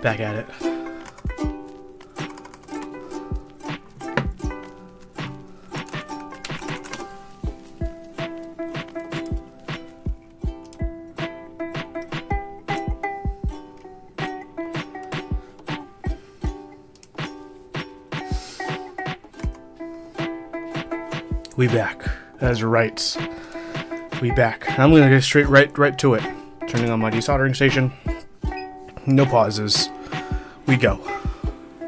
Back at it. We back. That's right. We back. I'm gonna get straight right to it. Turning on my desoldering station. No pauses. We go.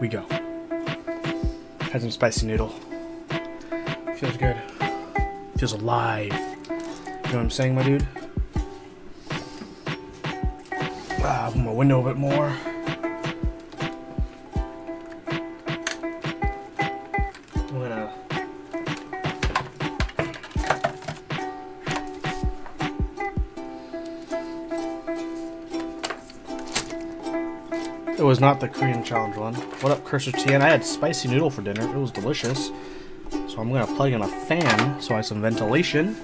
We go. Had some spicy noodle. Feels good. Feels alive. You know what I'm saying, my dude? Open my window a bit more. I'm gonna... It was not the Korean challenge one. What up, Cursor TN? I had spicy noodle for dinner. It was delicious. So I'm gonna plug in a fan so I have some ventilation.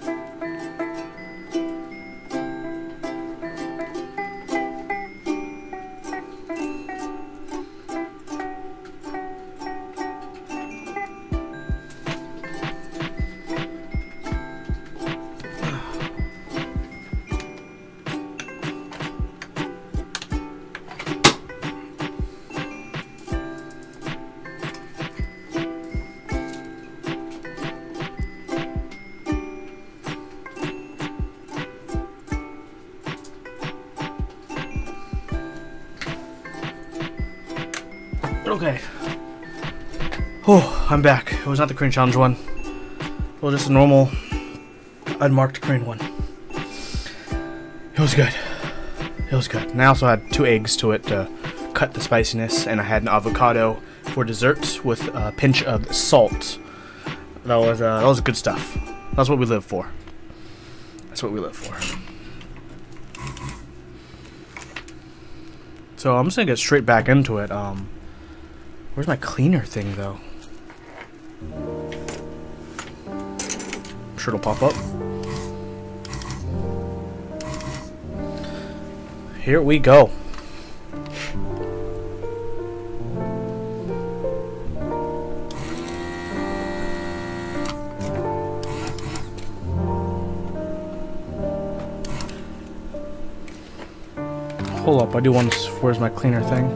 Okay. Oh, I'm back. It was not the Korean challenge one. It was just a normal unmarked Korean one. It was good. It was good. And I also had 2 eggs to it to cut the spiciness, and I had an avocado for dessert with a pinch of salt. That was good stuff. That's what we live for. That's what we live for. So I'm just gonna get straight back into it. Where's my cleaner thing, though? I'm sure it'll pop up. Here we go. Hold up, I do want to... Where's my cleaner thing?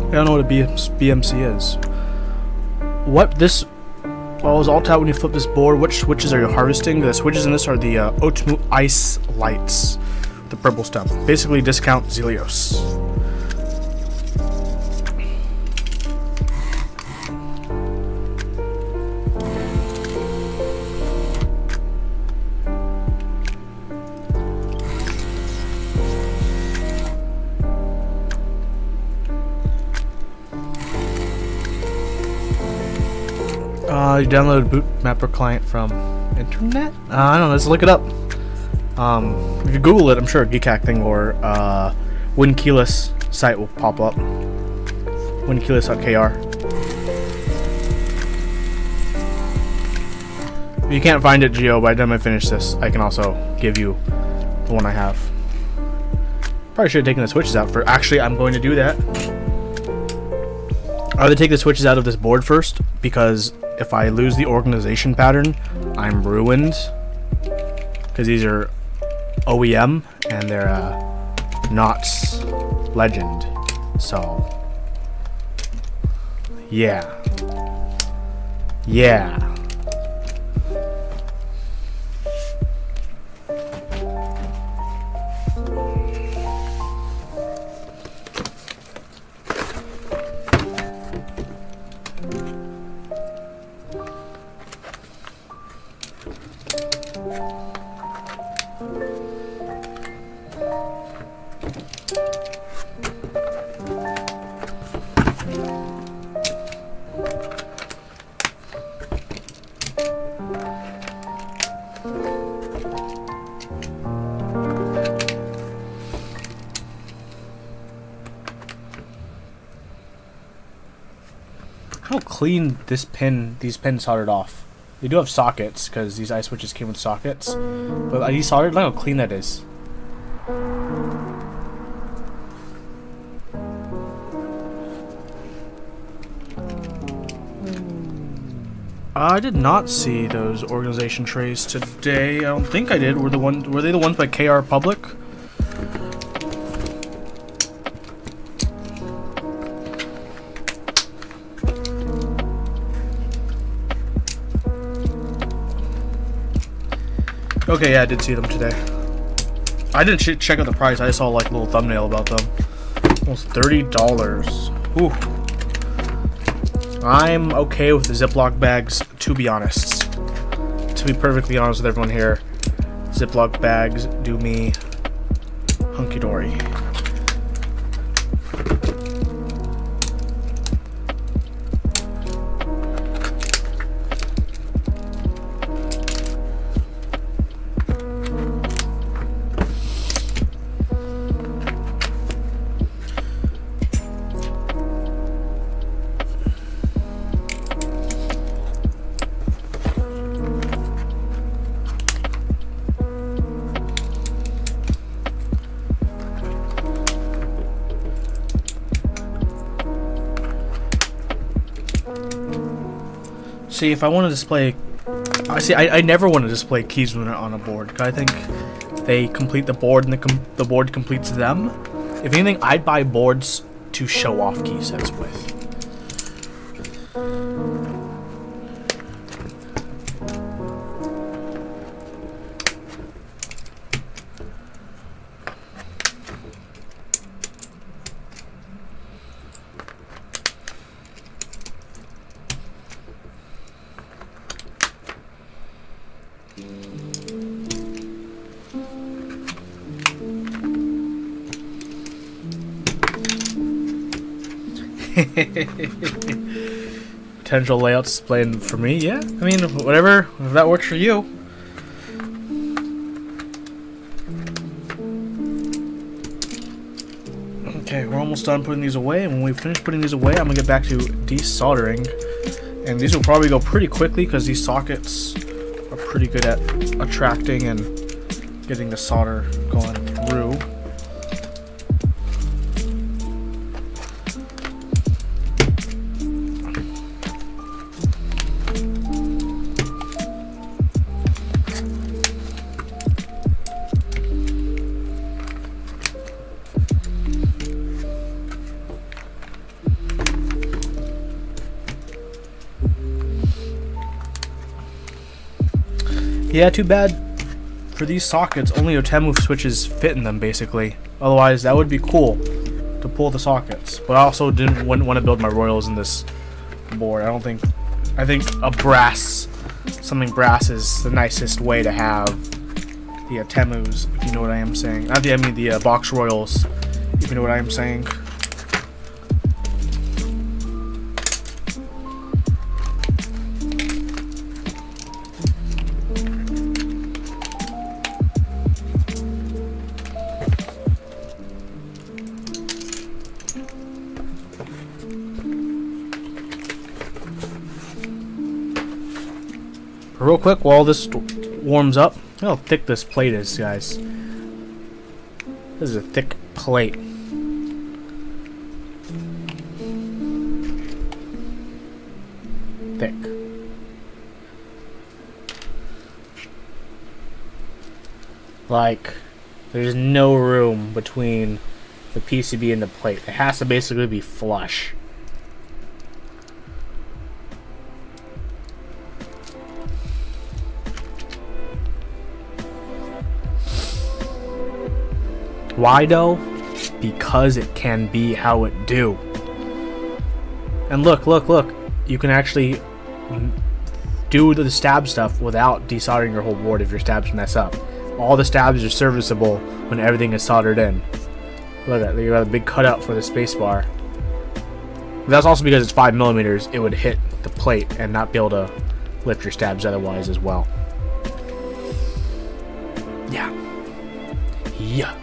I don't know what a BMC is. What this... Well, it's all out when you flip this board. Which switches are you harvesting? The switches in this are the Oatmoo Ice Lights. The purple stuff. Basically discount Zelios. You download boot mapper client from internet? I don't know, let's look it up. If you Google it, I'm sure a Geekhack thing or WinKeyless site will pop up. WinKeyless.kr. If you can't find it, Geo, by the time I finish this, I can also give you the one I have. Probably should have taken the switches out for... Actually, I'm going to do that. I'll either take the switches out of this board first, because if I lose the organization pattern, I'm ruined. Because these are OEM, and they're not Legend. So, yeah. Yeah. clean these pins soldered off. They do have sockets because these eye switches came with sockets. But are these soldered? Look how clean that is. I did not see those organization trays today. I don't think I did. Were they the ones by KR Public? Okay, yeah, I did see them today. I didn't check out the price. I saw like a little thumbnail about them. Almost $30. Ooh. I'm okay with the Ziploc bags, to be honest. To be perfectly honest with everyone here, Ziploc bags do me hunky-dory. See, if I want to display, I never want to display keys when they're on a board, because I think they complete the board and the board completes them. If anything, I'd buy boards to show off key sets with. Potential layout displayed for me, yeah. I mean, whatever, if that works for you. Okay, we're almost done putting these away, and when we finish putting these away, I'm gonna get back to desoldering. And these will probably go pretty quickly because these sockets are pretty good at attracting and getting the solder going through. Yeah, too bad for these sockets, only Otemu switches fit in them, basically. Otherwise, that would be cool to pull the sockets. But I also wouldn't want to build my Royals in this board. I think something brass is the nicest way to have the Otemus, if you know what I am saying. I mean the box Royals, if you know what I am saying. Real quick, while this warms up, look how thick this plate is, guys. This is a thick plate. Thick. Like, there's no room between the PCB and the plate. It has to basically be flush. Why though? Because it can be how it do. And look, you can actually do the stab stuff without desoldering your whole board if your stabs mess up. All the stabs are serviceable when everything is soldered in. Look at that, you got a big cutout for the spacebar. That's also because it's 5mm, it would hit the plate and not be able to lift your stabs otherwise as well. Yeah. Yeah.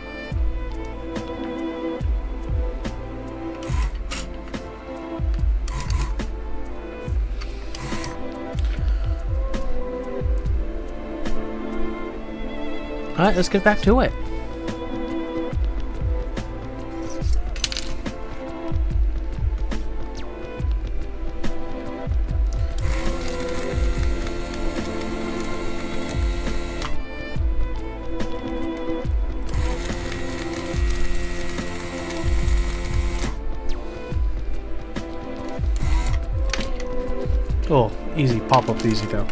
Alright, let's get back to it. Oh, easy. Pop-up's easy though.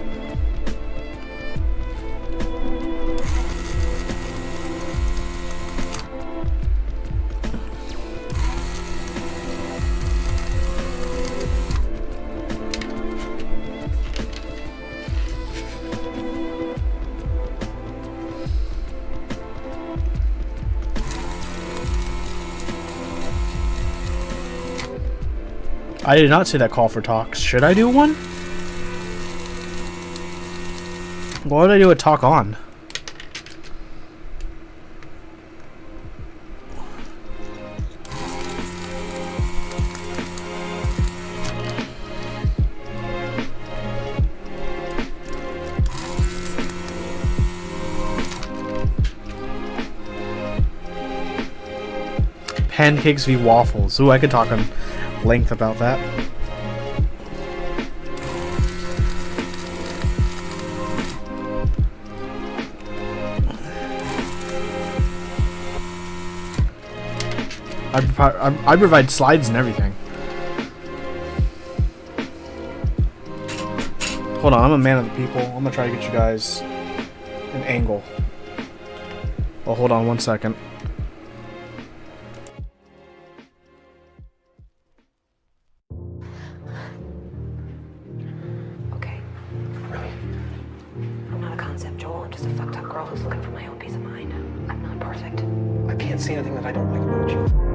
I did not see that call for talks. Should I do one? Why would I do a talk on? Pancakes v waffles. Ooh, I could talk on length about that. I provide slides and everything. Hold on, I'm a man of the people. I'm gonna try to get you guys an angle. Oh, hold on 1 second. Okay. I'm not a concept, Joel. I'm just a fucked up girl who's looking for my own peace of mind. I'm not perfect. I can't see anything that I don't like about you.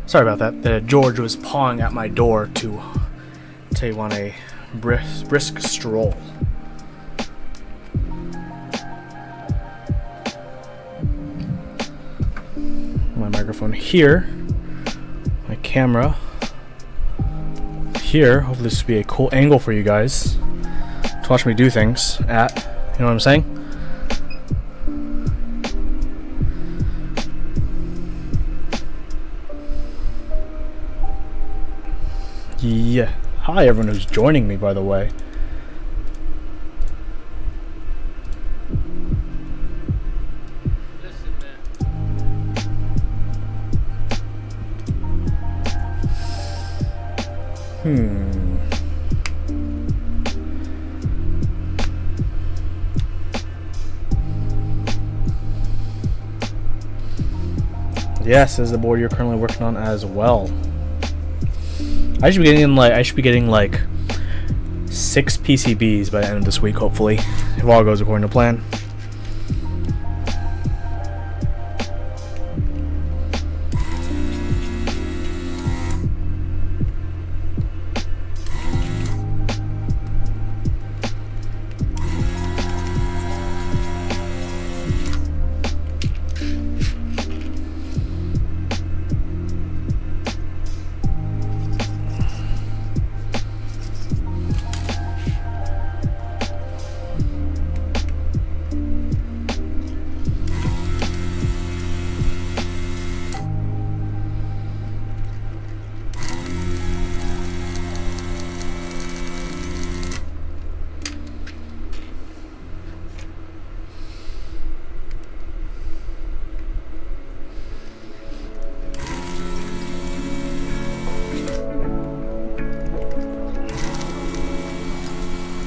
Sorry about that. George was pawing at my door to take on a brisk stroll. My microphone here, my camera here. Hopefully this will be a cool angle for you guys to watch me do things at. You know what I'm saying? Yeah. Hi everyone who's joining me, by the way. Yes, is the board you're currently working on as well. I should be getting like 6 PCBs by the end of this week, hopefully, if all goes according to plan.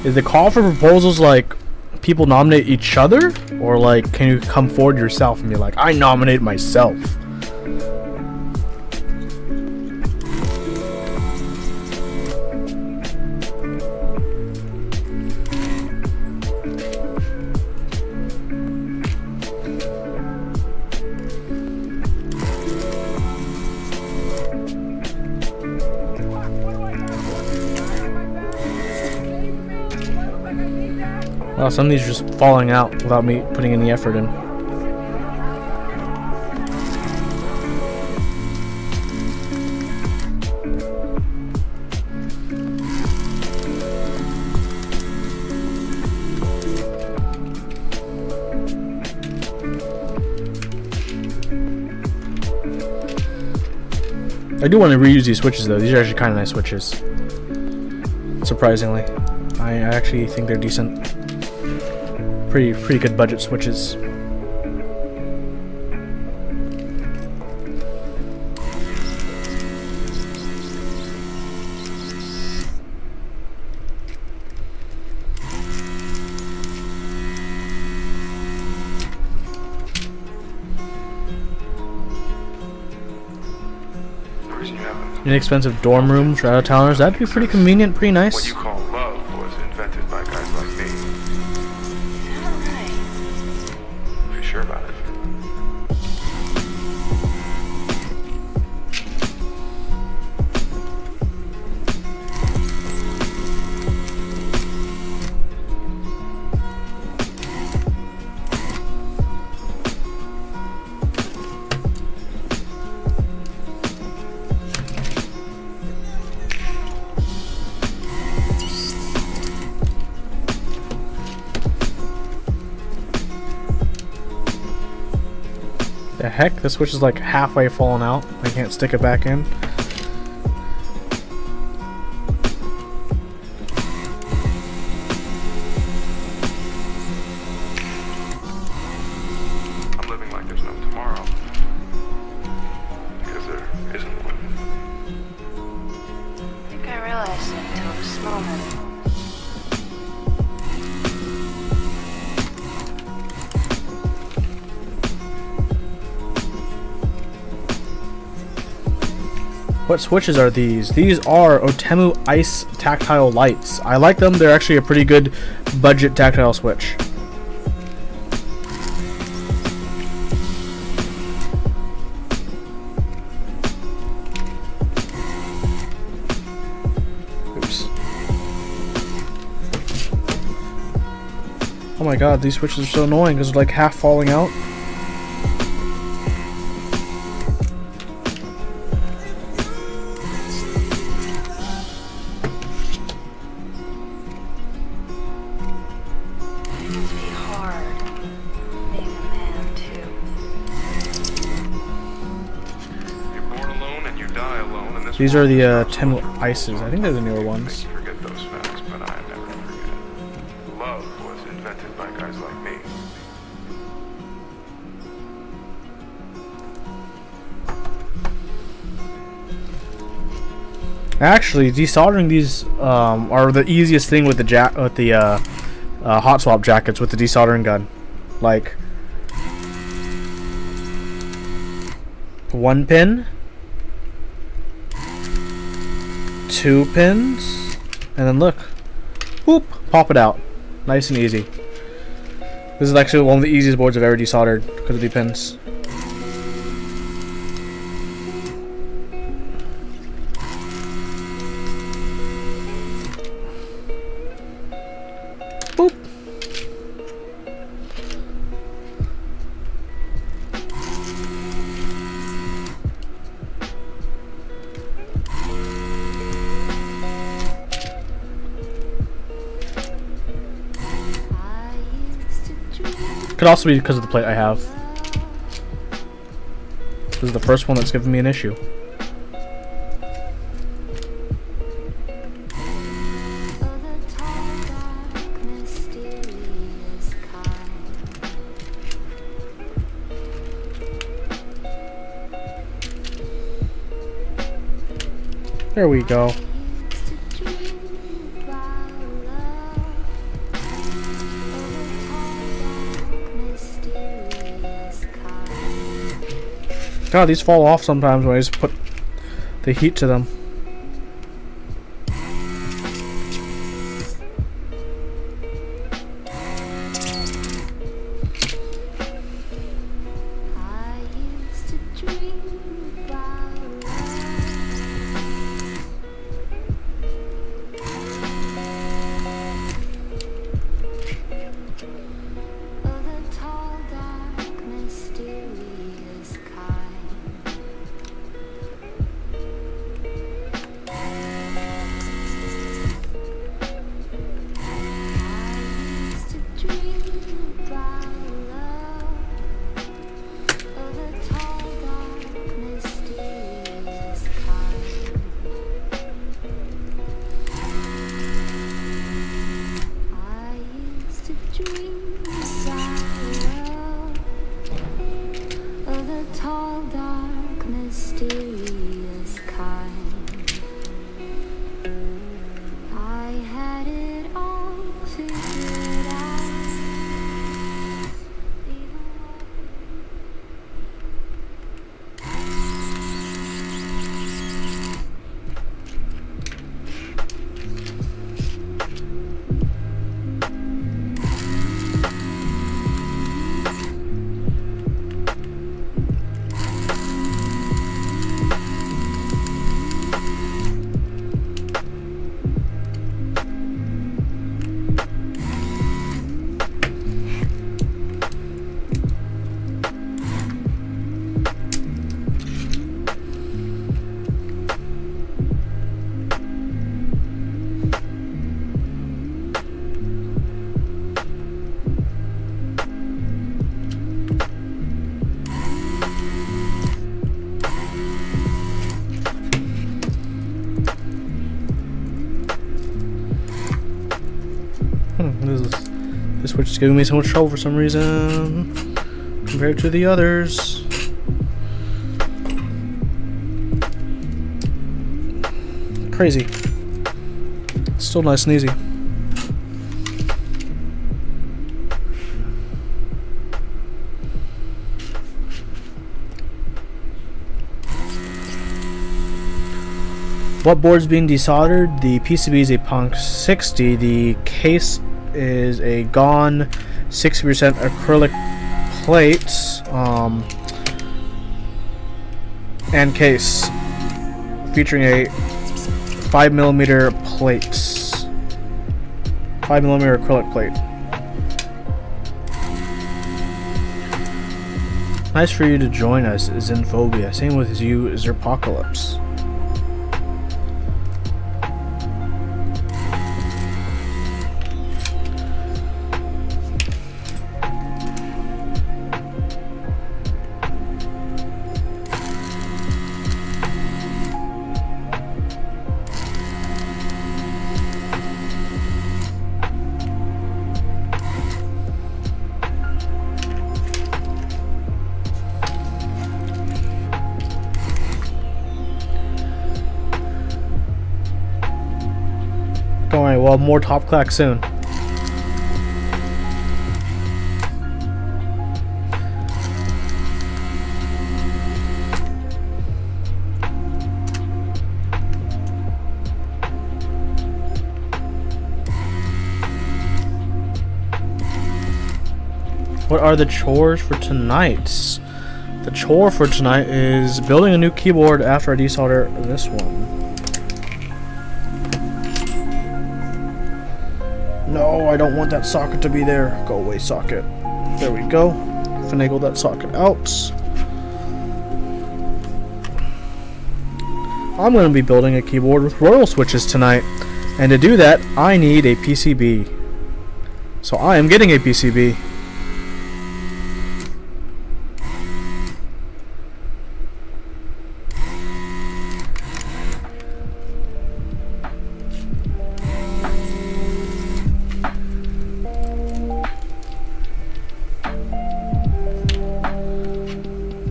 Is the call for proposals like people nominate each other, or like can you come forward yourself and be like, I nominate myself? Well, some of these are just falling out without me putting any effort in. I do want to reuse these switches though. These are actually kind of nice switches. Surprisingly. I actually think they're decent. Pretty good budget switches. Inexpensive dorm rooms for out-of-towners. That'd be pretty convenient, pretty nice. What you call love was invented by guys like me. If you're sure about it. The heck? This switch is like halfway fallen out. I can't stick it back in. I'm living like there's no tomorrow. Because there isn't one. I think I realized it until this moment. What switches are these? These are Otemu Ice tactile lights. I like them. They're actually a pretty good budget tactile switch. Oops. Oh my god, these switches are so annoying because they're like half falling out. These are the Temu Ices. I think they're the newer ones. Forget those facts, but I never forget. Love was invented by guys like me. Actually, desoldering these are the easiest thing with the hot swap jackets with the desoldering gun. Like 1 pin, 2 pins, and then look, whoop, pop it out, nice and easy. This is actually one of the easiest boards I've ever desoldered because of the pins. Boop. Could also be because of the plate I have. This is the first one that's given me an issue. There we go. God, these fall off sometimes when I just put the heat to them. This switch is giving me so much trouble for some reason compared to the others. Crazy. Still nice and easy. What board is being desoldered? The PCB is a Punk 60. The case is a Gone 60% acrylic plates and case featuring a 5mm plates. 5mm acrylic plate. Nice for you to join us, Xenophobia. Same with you, Zerpocalypse. Don't worry, we'll have more Top Clack soon. What are the chores for tonight? The chore for tonight is building a new keyboard after I desolder this one. No, I don't want that socket to be there. Go away, socket. There we go. Finagle that socket out. I'm going to be building a keyboard with royal switches tonight. And to do that, I need a PCB. So I am getting a PCB.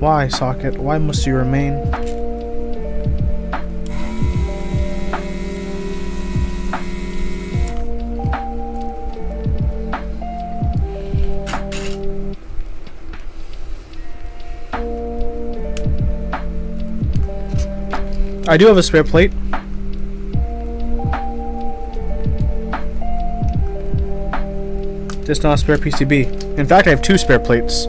Why, socket? Why must you remain? I do have a spare plate. Just not a spare PCB. In fact, I have 2 spare plates.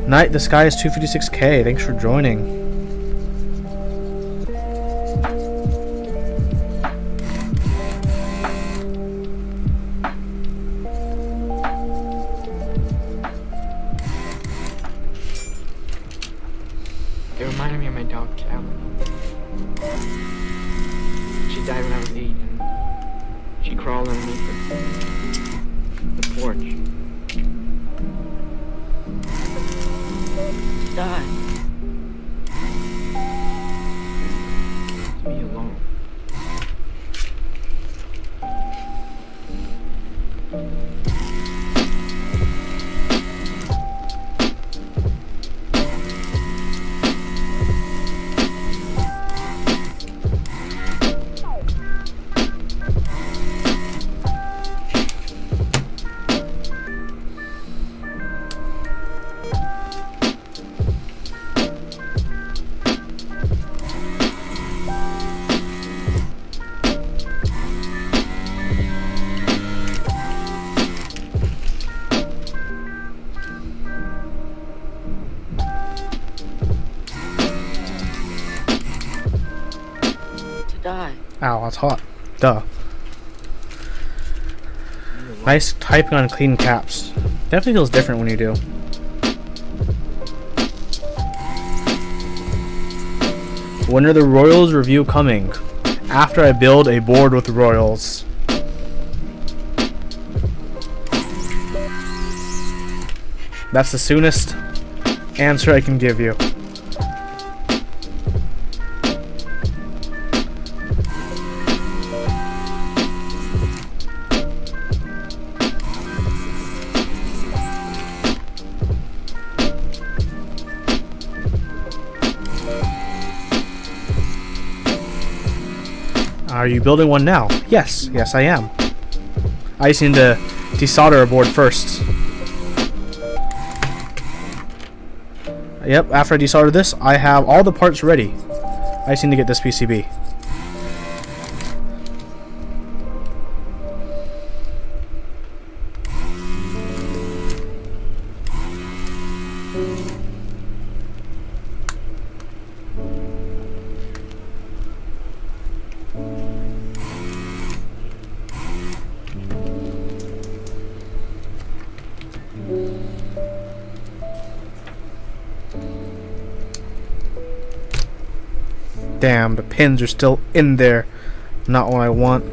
Night, the sky is 256K. Thanks for joining. It reminded me of my dog, Callie. She died when I was 8, and she crawled underneath the porch. Die. To be alone. Die. Ow, that's hot. Duh. Nice typing on clean caps. Definitely feels different when you do. When are the Royals review coming? After I build a board with Royals. That's the soonest answer I can give you. Are you building one now? Yes, yes I am. I just need to desolder a board first. Yep, after I desolder this, I have all the parts ready. I just need to get this PCB. Damn, the pins are still in there. Not what I want.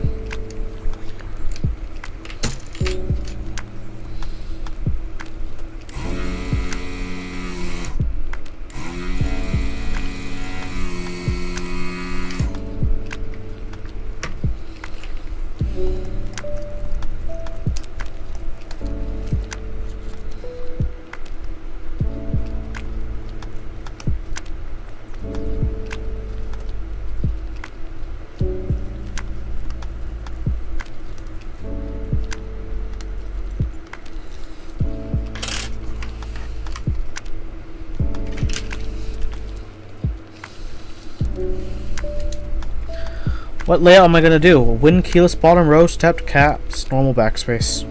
What layout am I going to do? Win keyless bottom row, stepped caps, normal backspace.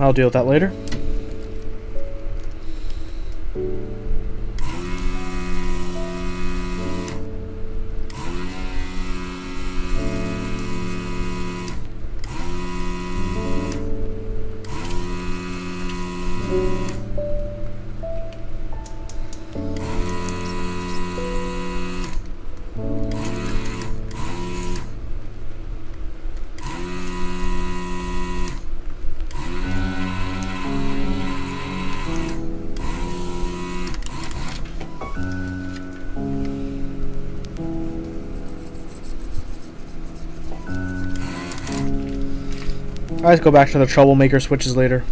I'll deal with that later. Let's go back to the troublemaker switches later.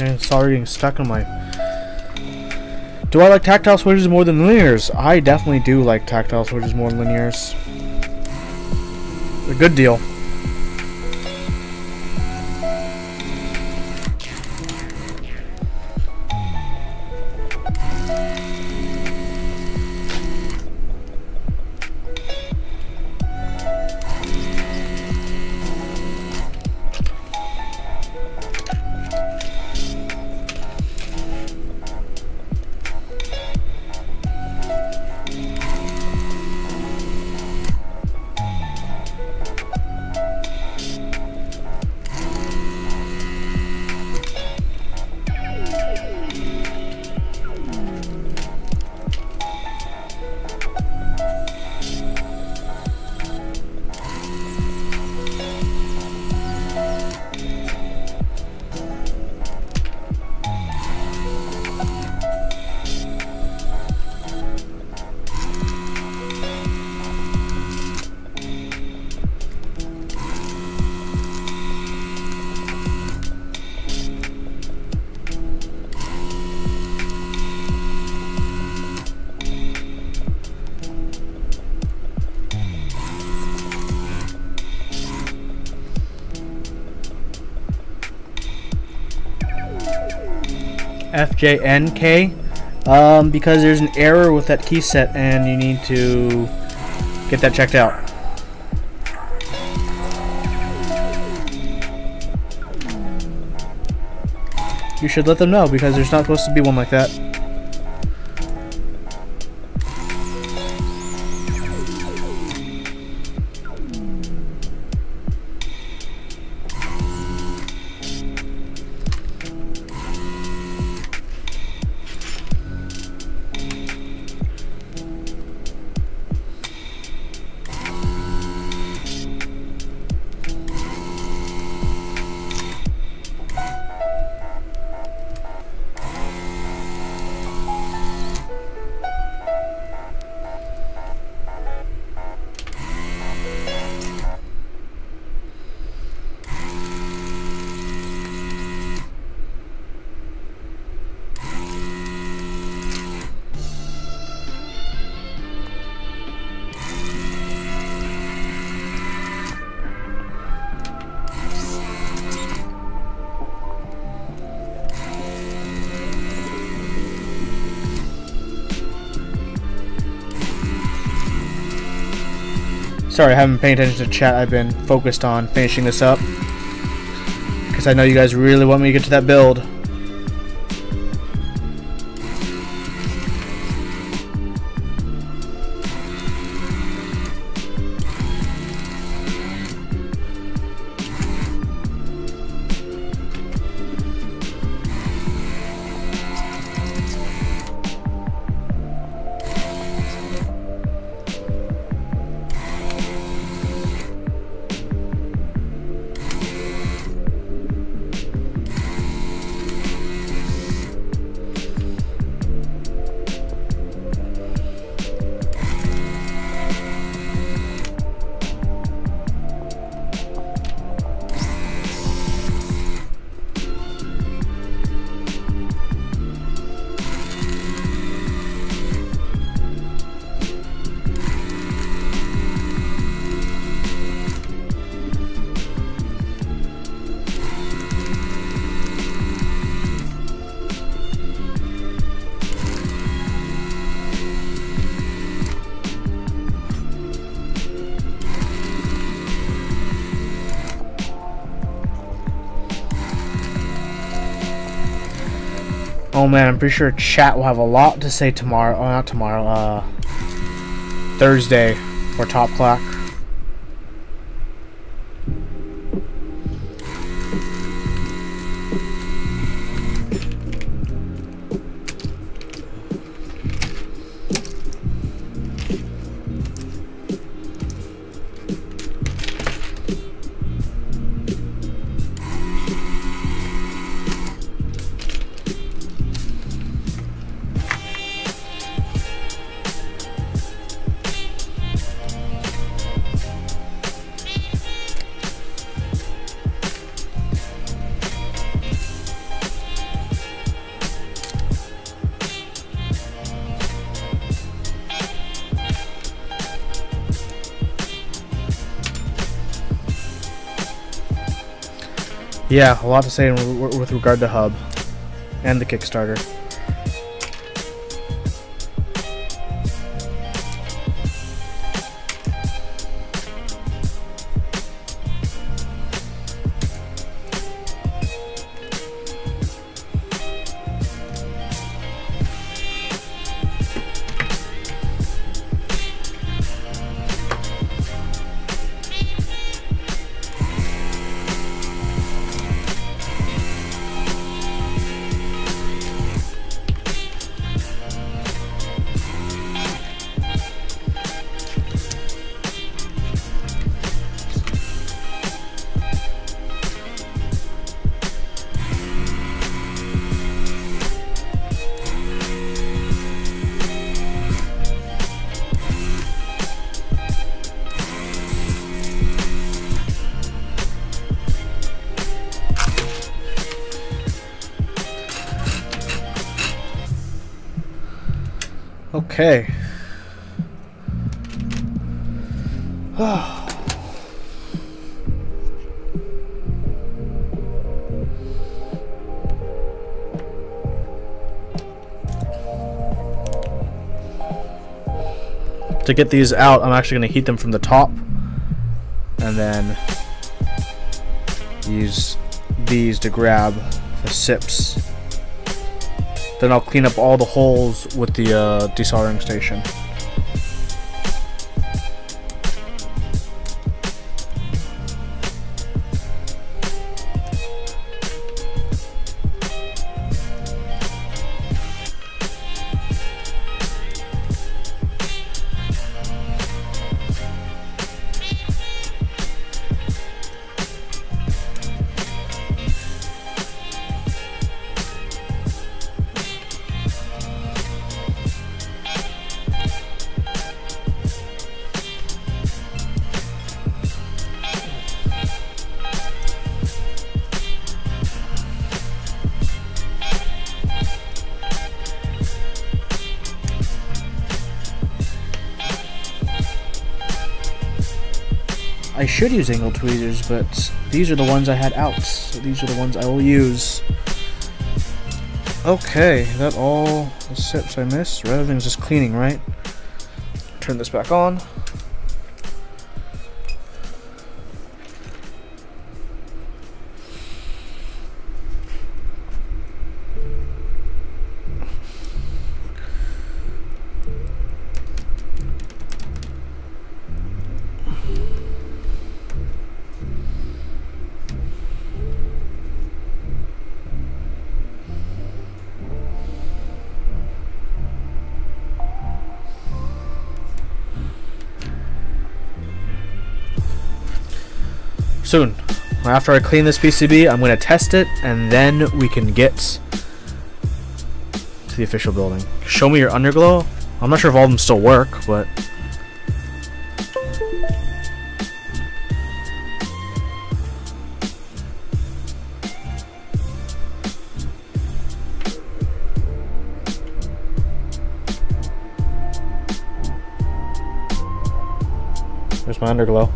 Okay, sorry, getting stuck on my... Do I like tactile switches more than linears? I definitely do like tactile switches more than linears. A good deal. FJNK, because there's an error with that key set and you need to get that checked out. You should let them know because there's not supposed to be one like that. Sorry, I haven't been paying attention to chat. I've been focused on finishing this up because I know you guys really want me to get to that build. Oh man, I'm pretty sure chat will have a lot to say tomorrow. Oh, not tomorrow. Thursday for Top Clack. Yeah, a lot to say with regard to Hub and the Kickstarter. Okay. To get these out, I'm actually going to heat them from the top and then use these to grab the sips. Then I'll clean up all the holes with the desoldering station. I should use angle tweezers, but these are the ones I had out, so these are the ones I will use. Okay, that all the sips I missed. Everything's just cleaning, right? Turn this back on. Soon. After I clean this PCB, I'm going to test it, and then we can get to the official building. Show me your underglow. I'm not sure if all of them still work, but... There's my underglow.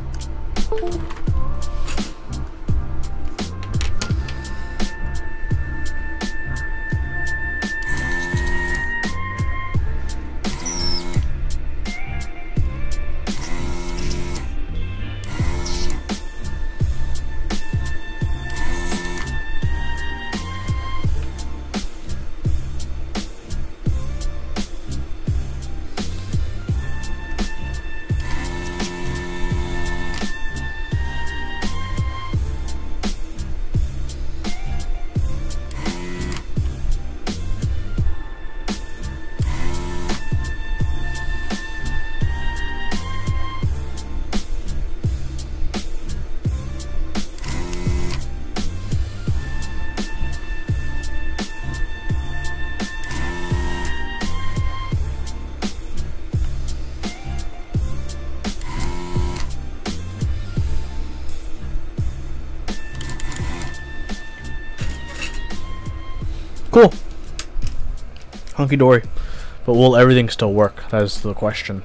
Cool. Hunky dory. But will everything still work? That is the question.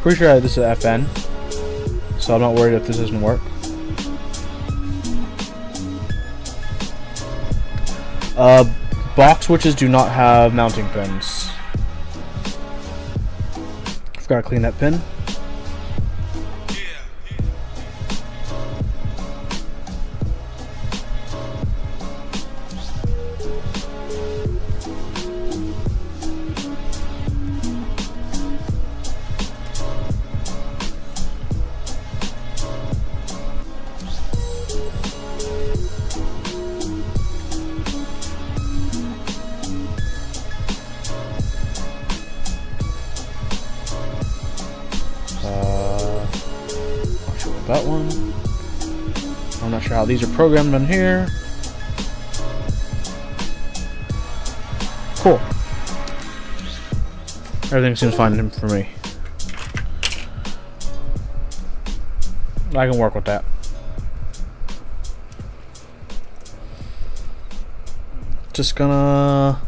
Pretty sure this is FN, so I'm not worried if this doesn't work. Box switches do not have mounting pins. Forgot to clean that pin. That one. I'm not sure how these are programmed on here. Cool. Everything seems fine for me. I can work with that. Just gonna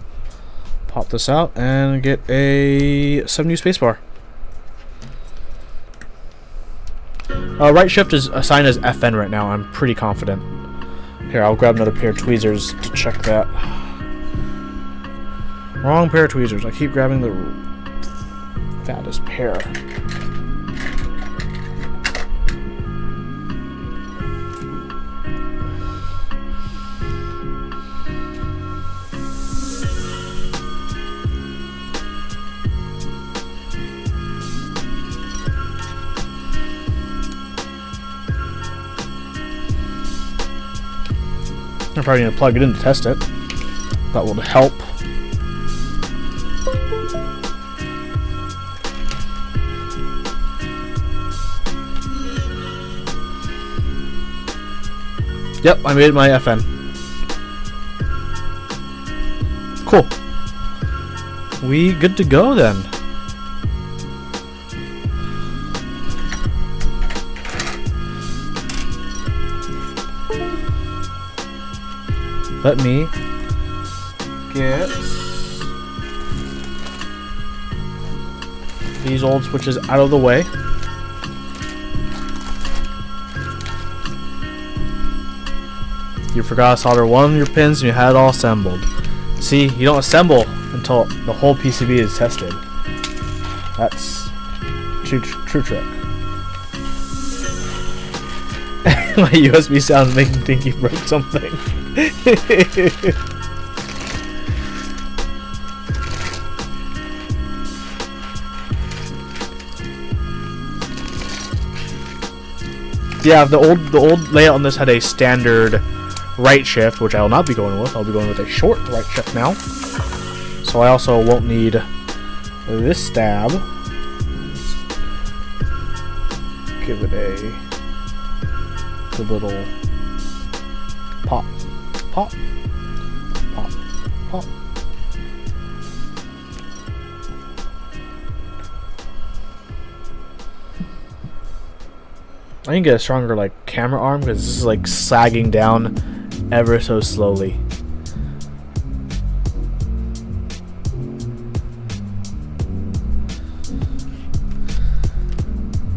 pop this out and get a 7U spacebar. Right shift is assigned as FN right now. I'm pretty confident. Here, I'll grab another pair of tweezers to check that. Wrong pair of tweezers. I keep grabbing the fattest pair. I'm probably going to plug it in to test it. That will help. Yep, I made my FN. Cool. We good to go then. Let me get these old switches out of the way. You forgot to solder one of your pins and you had it all assembled. See, you don't assemble until the whole PCB is tested. That's true trick. My USB sound making me think you broke something. Yeah, the old layout on this had a standard right shift, which I will not be going with. I'll be going with a short right shift now. So I also won't need this stab. Let's give it a good little pop, pop, pop, pop. I can get a stronger like camera arm because this is like sagging down ever so slowly.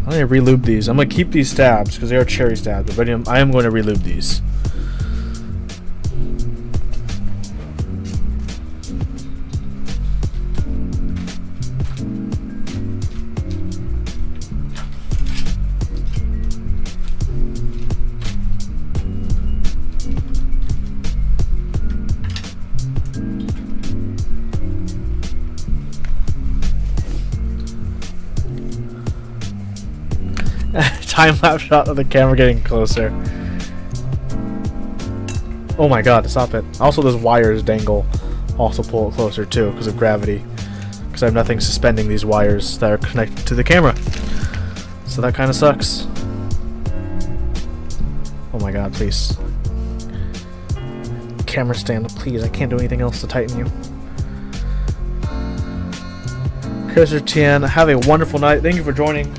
I'm gonna relube these. I'm gonna keep these stabs because they are cherry stabs, but I am going to relube these. Time-lapse shot of the camera getting closer. Oh my god, stop it. Also, those wires dangle. Also pull it closer too, because of gravity. Because I have nothing suspending these wires that are connected to the camera. So that kind of sucks. Oh my god, please. Camera stand, please. I can't do anything else to tighten you. Chris Tian, have a wonderful night. Thank you for joining.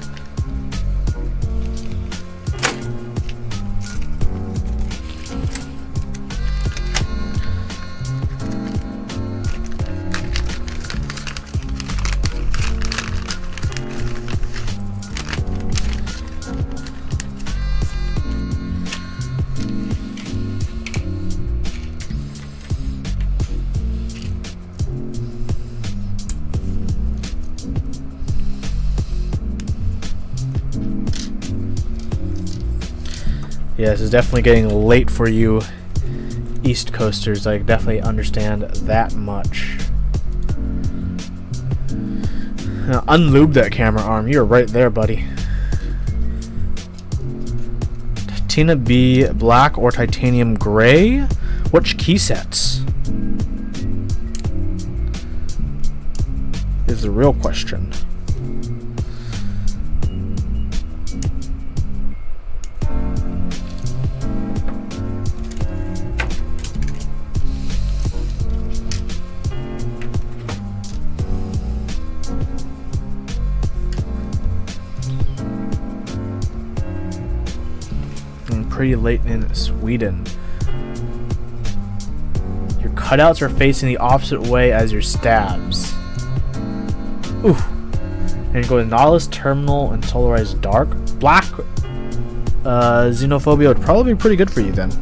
Yes, it's definitely getting late for you East Coasters. I definitely understand that much. Now, unlube that camera arm. You're right there, buddy. Tina B black or titanium gray? Which key sets? Is the real question. Pretty late in Sweden. Your cutouts are facing the opposite way as your stabs. Ooh. And you go to Nautilus, Terminal, and Solarized Dark. Black Xenophobia would probably be pretty good for you then.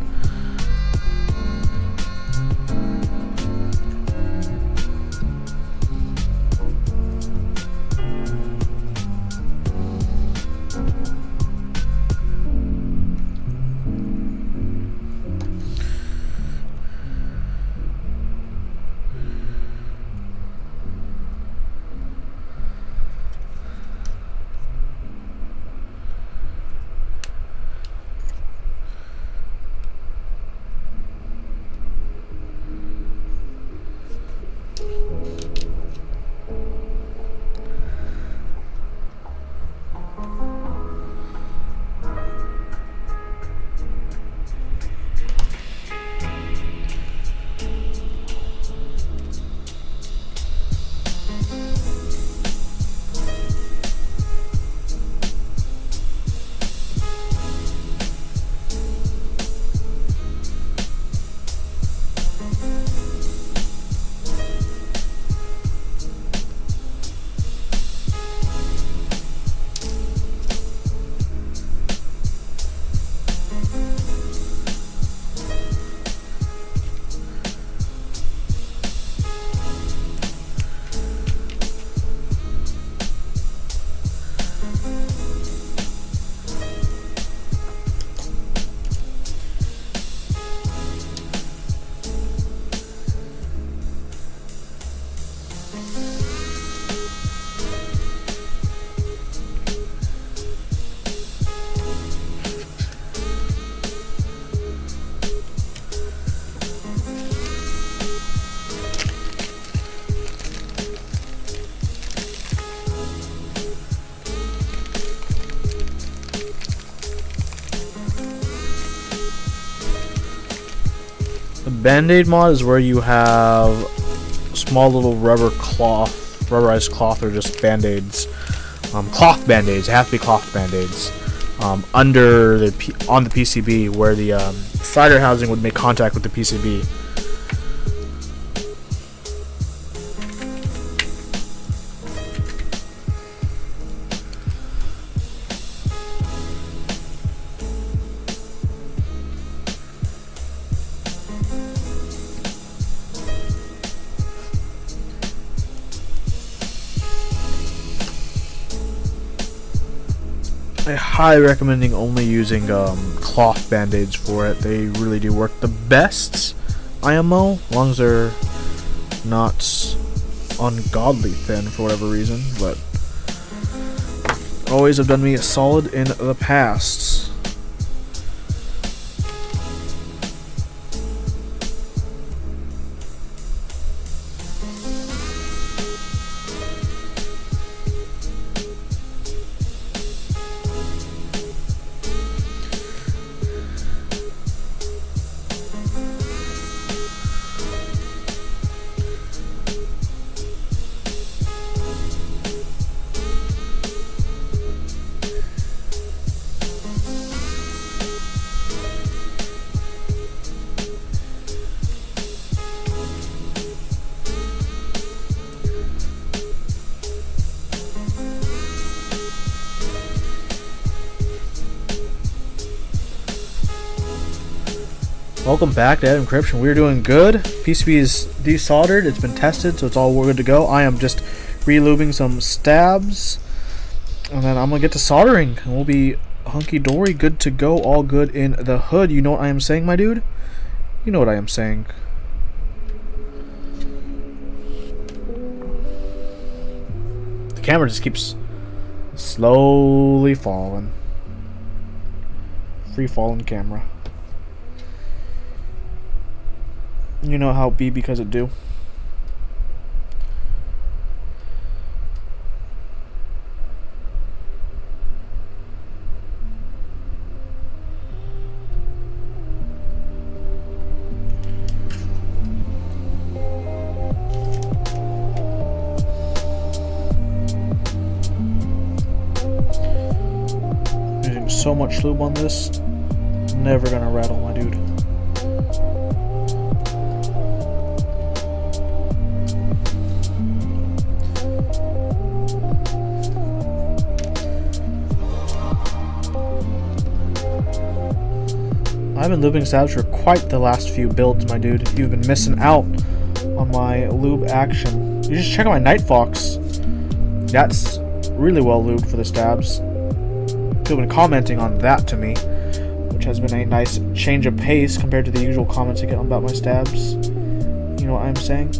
Band-Aid mod is where you have small little rubberized cloth, or just band-aids, cloth band-aids. It have to be cloth band-aids on the PCB, where the solder housing would make contact with the PCB. I highly recommending only using cloth band-aids for it. They really do work the best, IMO, as long as they're not ungodly thin for whatever reason, but always have done me a solid in the past. Welcome back to Ed Encryption. We're doing good. PCB is desoldered. It's been tested, so it's all good to go. I am just relubing some stabs, and then I'm gonna get to soldering, and we'll be hunky-dory, good to go, all good in the hood. You know what I am saying, my dude? You know what I am saying. The camera just keeps slowly falling. Free falling camera. You know how it be because it do. Using so much lube on this, never gonna rattle, my dude. I've been lubing stabs for quite the last few builds, my dude. You've been missing out on my lube action. You just check out my Night Fox. That's really well lubed for the stabs. People have been commenting on that to me, which has been a nice change of pace compared to the usual comments I get about my stabs. You know what I'm saying?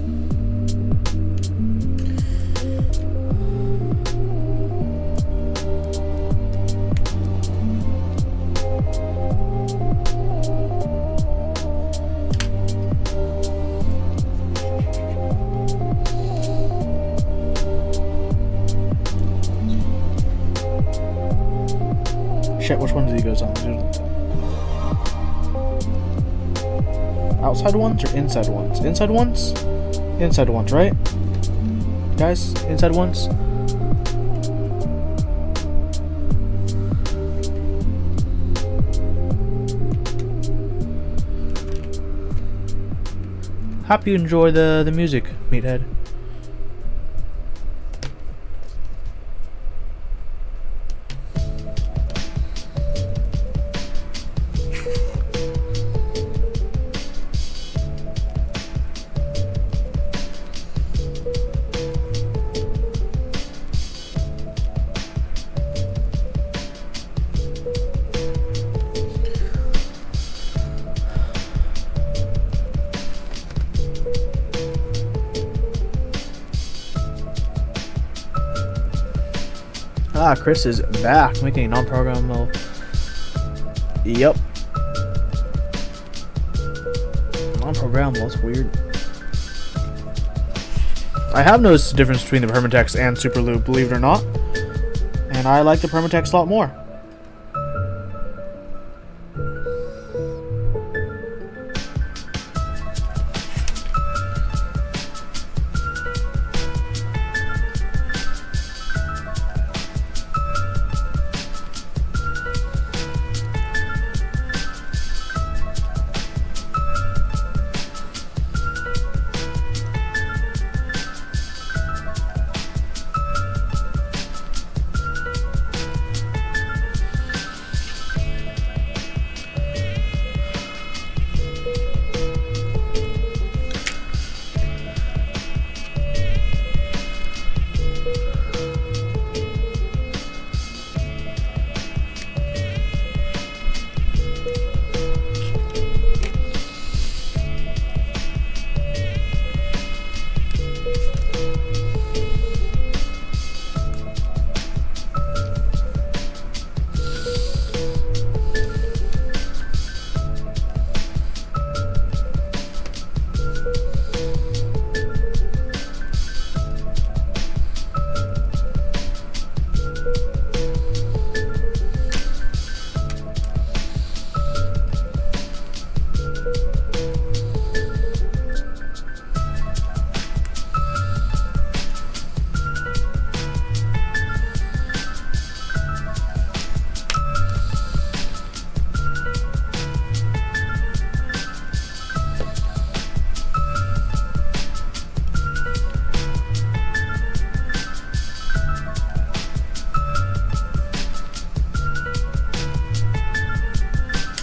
Shit, which one does he goes on? Outside ones or inside ones? Inside ones? Inside ones, right? Guys, inside ones? Hope you enjoy the music, meathead. Ah, Chris is back, making a non-programmable. Yep. Non-programmable, that's weird. I have noticed the difference between the Permatex and Super Lube, believe it or not. And I like the Permatex a lot more.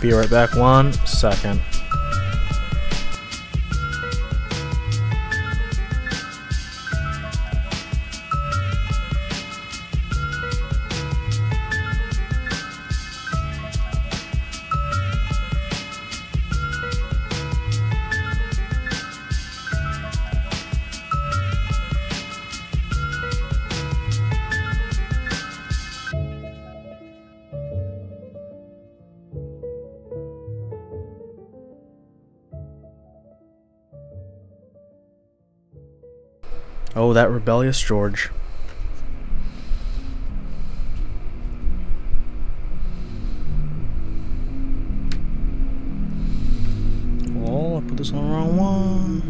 Be right back 1 second. Oh, that rebellious George. Oh, I put this on the wrong one.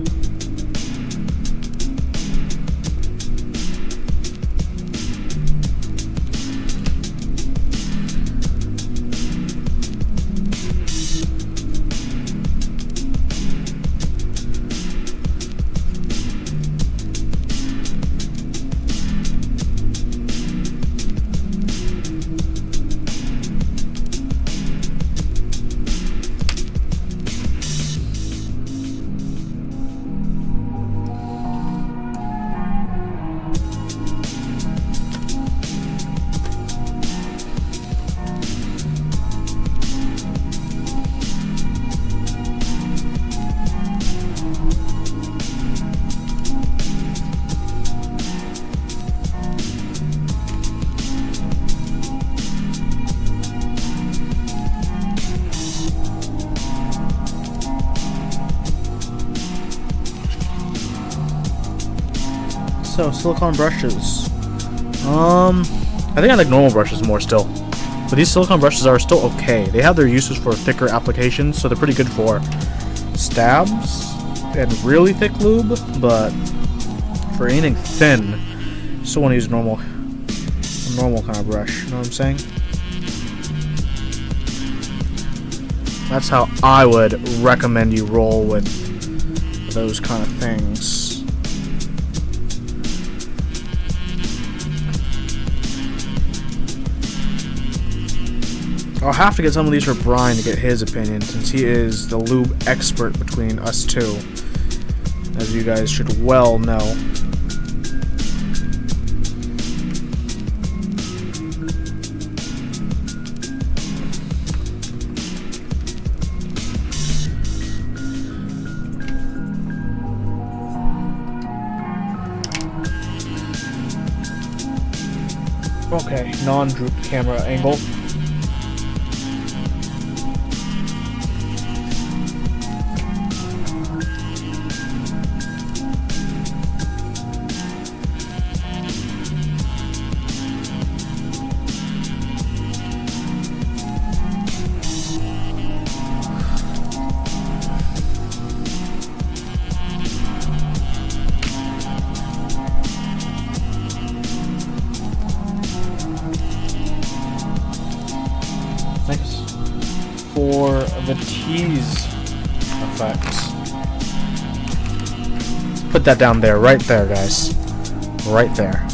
So, silicone brushes. I think I like normal brushes more still. But these silicone brushes are still okay. They have their uses for thicker applications, so they're pretty good for stabs and really thick lube, but for anything thin, still want to use a normal kind of brush. You know what I'm saying? That's how I would recommend you roll with those kind of things. I'll have to get some of these for Brian to get his opinion, since he is the lube expert between us two, as you guys should well know. Okay, non-droop camera angle. For the tease effects. Put that down there, right there, guys. Right there.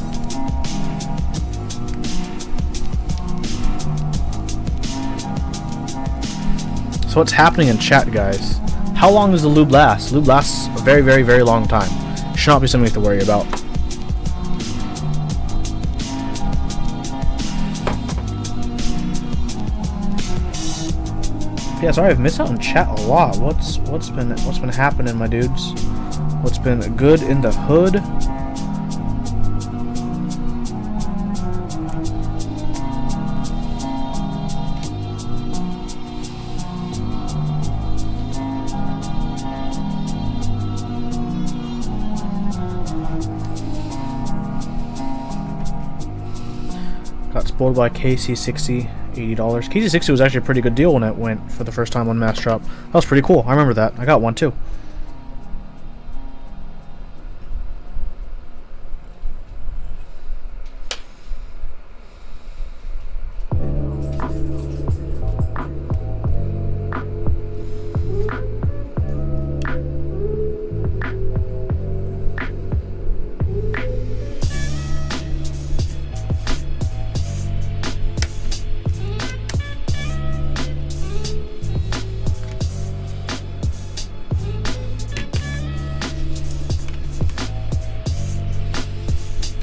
So what's happening in chat, guys? How long does the lube last? Lube lasts a very, very, very long time. Should not be something you have to worry about. Yeah, sorry, I've missed out on chat a lot. What's been happening, my dudes? What's been good in the hood? Got spoiled by KC60. $80. KC60 was actually a pretty good deal when it went for the first time on Mass Drop. That was pretty cool. I remember that. I got one too.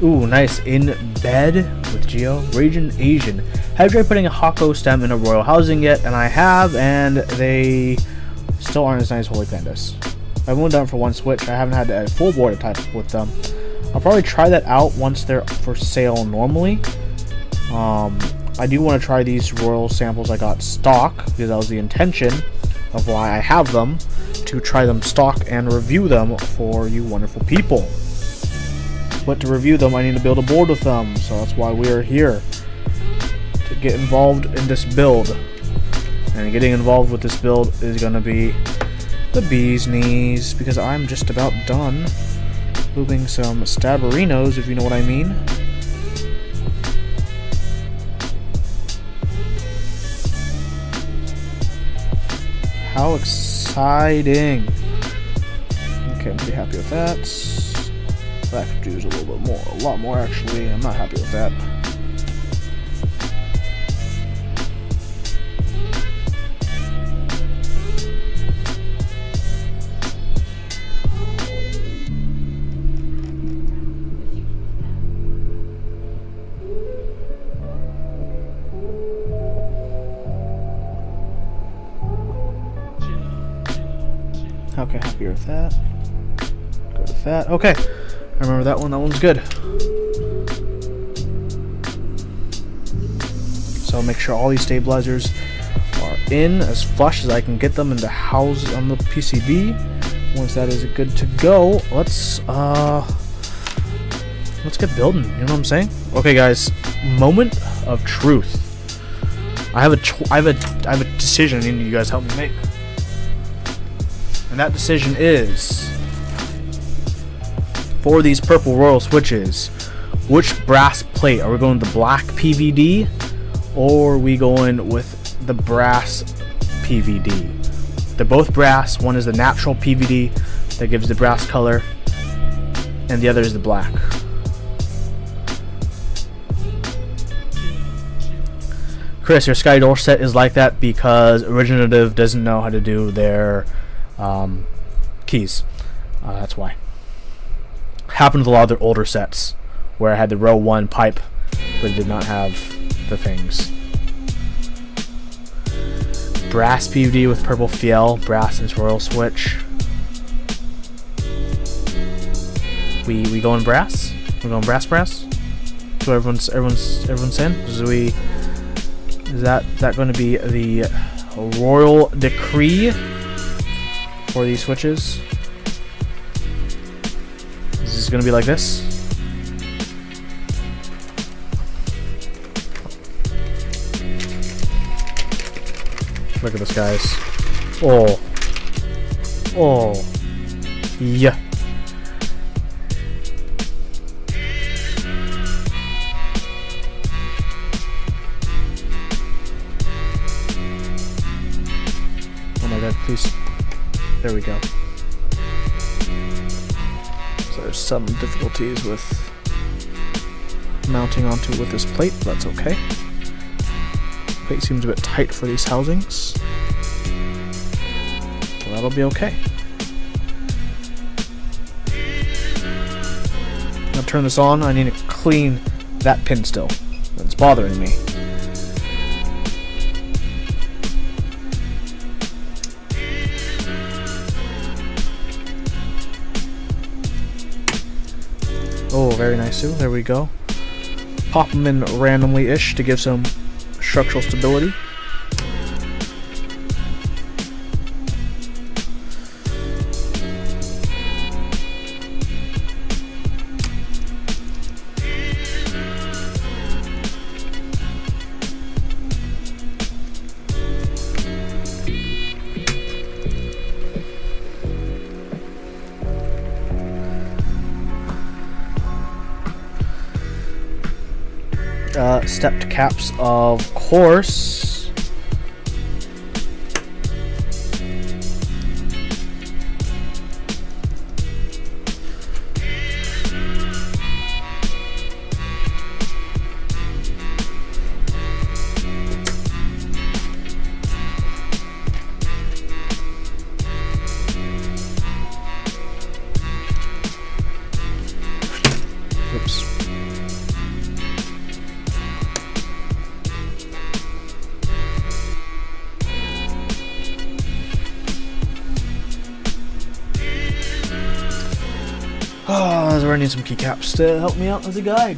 Ooh, nice. In bed with Geo. Raging Asian. Have you tried putting a Hako stem in a royal housing yet? And I have, and they still aren't as nice as Holy Pandas. I've only done it for one switch. I haven't had a full board type with them. I'll probably try that out once they're for sale normally. I do want to try these royal samples I got stock, because that was the intention of why I have them, to try them stock and review them for you wonderful people. But to review them, I need to build a board with them, so that's why we are here, to get involved in this build. And getting involved with this build is going to be the bee's knees, because I'm just about done moving some stabberinos, if you know what I mean. How exciting! Okay, I'm pretty happy with that. That could use a little bit more, a lot more actually. I'm not happy with that. Okay, happy with that. Go with that. Okay, I remember that one. That one's good. So I'll make sure all these stabilizers are in as flush as I can get them into house on the PCB. Once that is good to go, let's get building. You know what I'm saying? Okay, guys. Moment of truth. I have a decision I need you guys help me make. And that decision is, for these purple royal switches, which brass plate? Are we going the black PVD, or are we going with the brass PVD? They're both brass. One is the natural PVD that gives the brass color, and the other is the black. Chris, your Sky Door set is like that because Originative doesn't know how to do their keys. That's why. Happened with a lot of their older sets where I had the row 1 pipe but it did not have the things. Brass PVD with purple Fjell, brass and royal switch. We going brass? We're going brass. So everyone's saying? Is that going to be the royal decree for these switches? Is this going to be like this? Look at this, guys. Oh. Yeah. Oh my god, please. There we go. So there's some difficulties with mounting onto with this plate, but that's okay. Plate seems a bit tight for these housings. Well, that'll be okay. I'm gonna turn this on. I need to clean that pin still. It's bothering me. Oh, very nice too. There we go. Pop them in randomly-ish to give some structural stability. Stepped caps, of course. Oops. Oh, so I need some keycaps to help me out as a guide.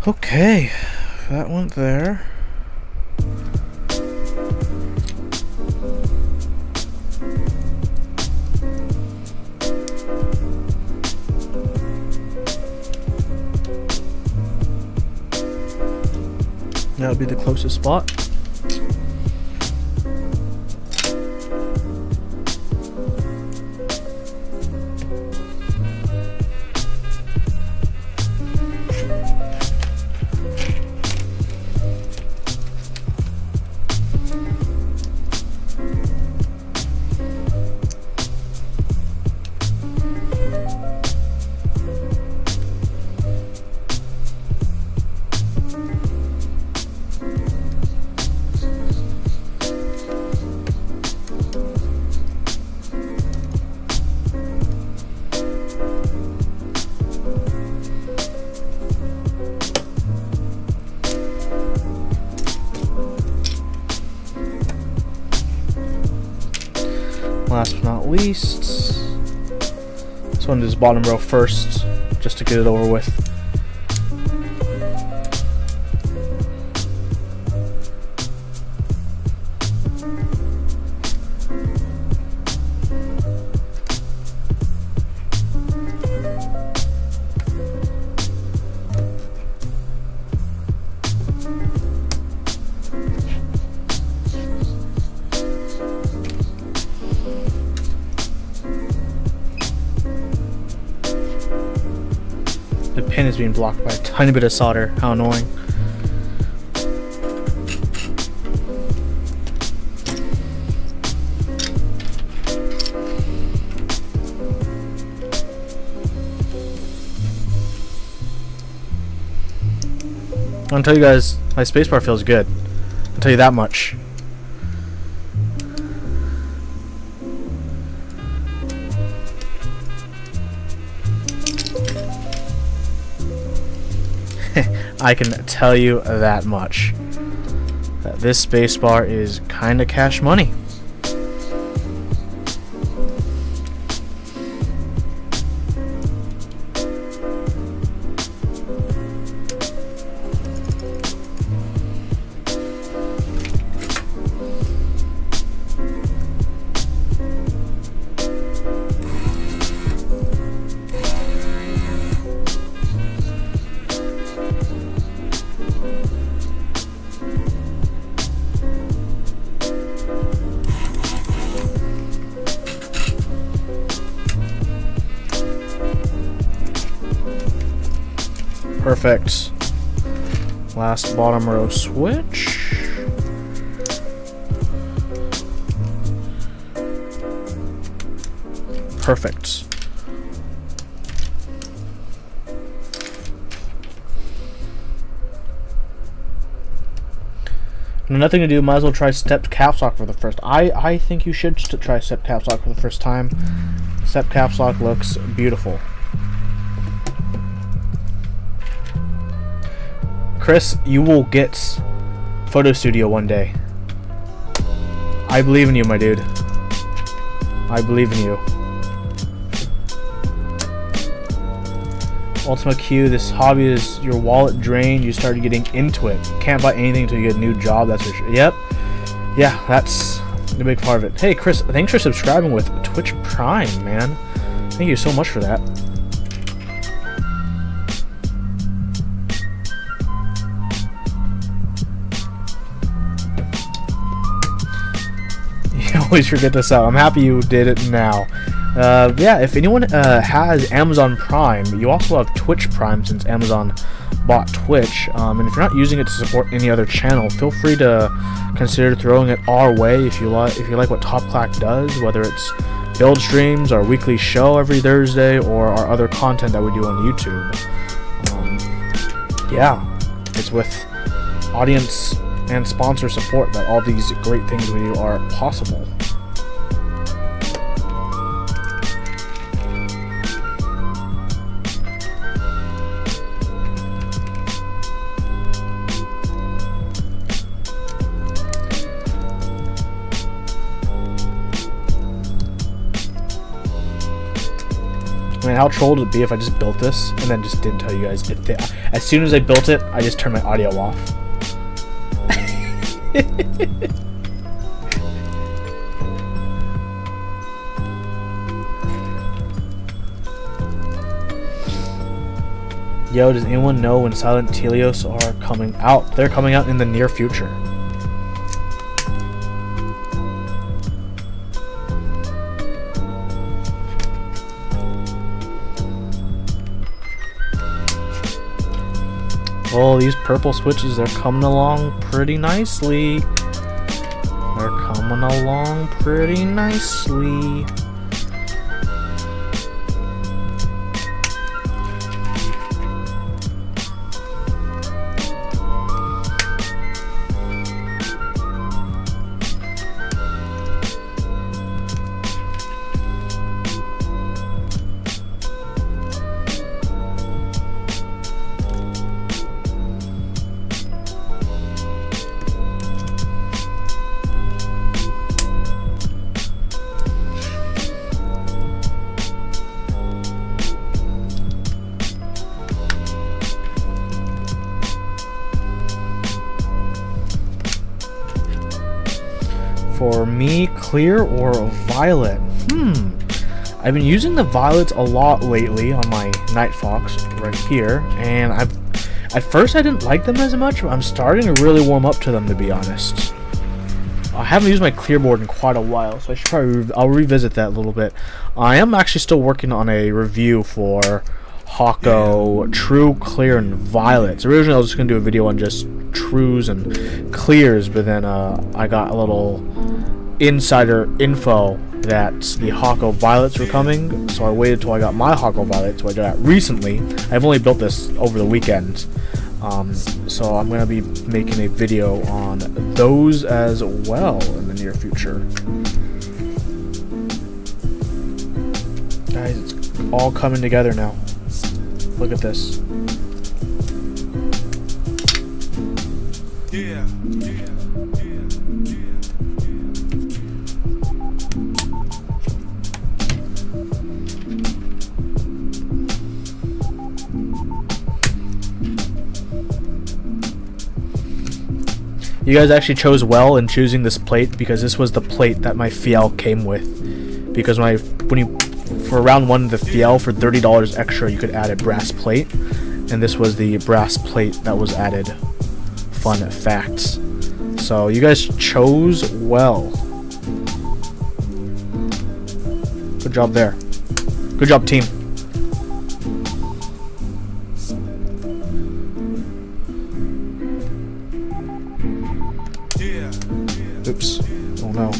Okay, that went there. That would be the closest spot. Last but not least, this one is bottom row first, just to get it over with. The pin is being blocked by a tiny bit of solder. How annoying. I'll tell you guys, my spacebar feels good. I'll tell you that much. I can tell you that much. That this spacebar is kinda cash money. Perfect. Last bottom row switch. Perfect. Nothing to do, might as well try stepped caps lock for the first. I think you should try stepped caps lock for the first time. Stepped caps lock looks beautiful. Chris, you will get photo studio one day. I believe in you, my dude. I believe in you. Ultima Q, this hobby is your wallet drained. You started getting into it. Can't buy anything until you get a new job, that's for sure. Yep. Yeah, that's the big part of it. Hey, Chris, thanks for subscribing with Twitch Prime, man. Thank you so much for that. You always forget this out. I'm happy you did it now. Yeah, if anyone has Amazon Prime, you also have Twitch Prime since Amazon bought Twitch. And if you're not using it to support any other channel, feel free to consider throwing it our way if you like what Top Clack does, whether it's build streams, our weekly show every Thursday, or our other content that we do on YouTube. Yeah, it's with audience and sponsor support that all these great things we do are possible. I mean, how troll would it be if I just built this and then just didn't tell you guys? As soon as I built it, I just turned my audio off. Yo, does anyone know when Silent Telios are coming out? They're coming out in the near future. Oh, these purple switches, they're coming along pretty nicely. They're coming along pretty nicely. For me, clear or violet? I've been using the violets a lot lately on my Night Fox right here, and at first I didn't like them as much, but I'm starting to really warm up to them, to be honest. I haven't used my clear board in quite a while, so I should probably I'll revisit that a little bit. I am actually still working on a review for Hako True, Clear, and Violets. Originally I was just going to do a video on just Trues and Clears, but then I got a little insider info that the Hako Violets were coming, so I waited till I got my Hako Violets, so I did that recently. I've only built this over the weekend, so I'm going to be making a video on those as well in the near future. Guys, it's all coming together now. Look at this. You guys actually chose well in choosing this plate, because this was the plate that my Fjell came with. Because for round 1 of the Fjell, for $30 extra, you could add a brass plate, and this was the brass plate that was added. Fun facts. So you guys chose well. Good job there. Good job, team. Oops. Oh no.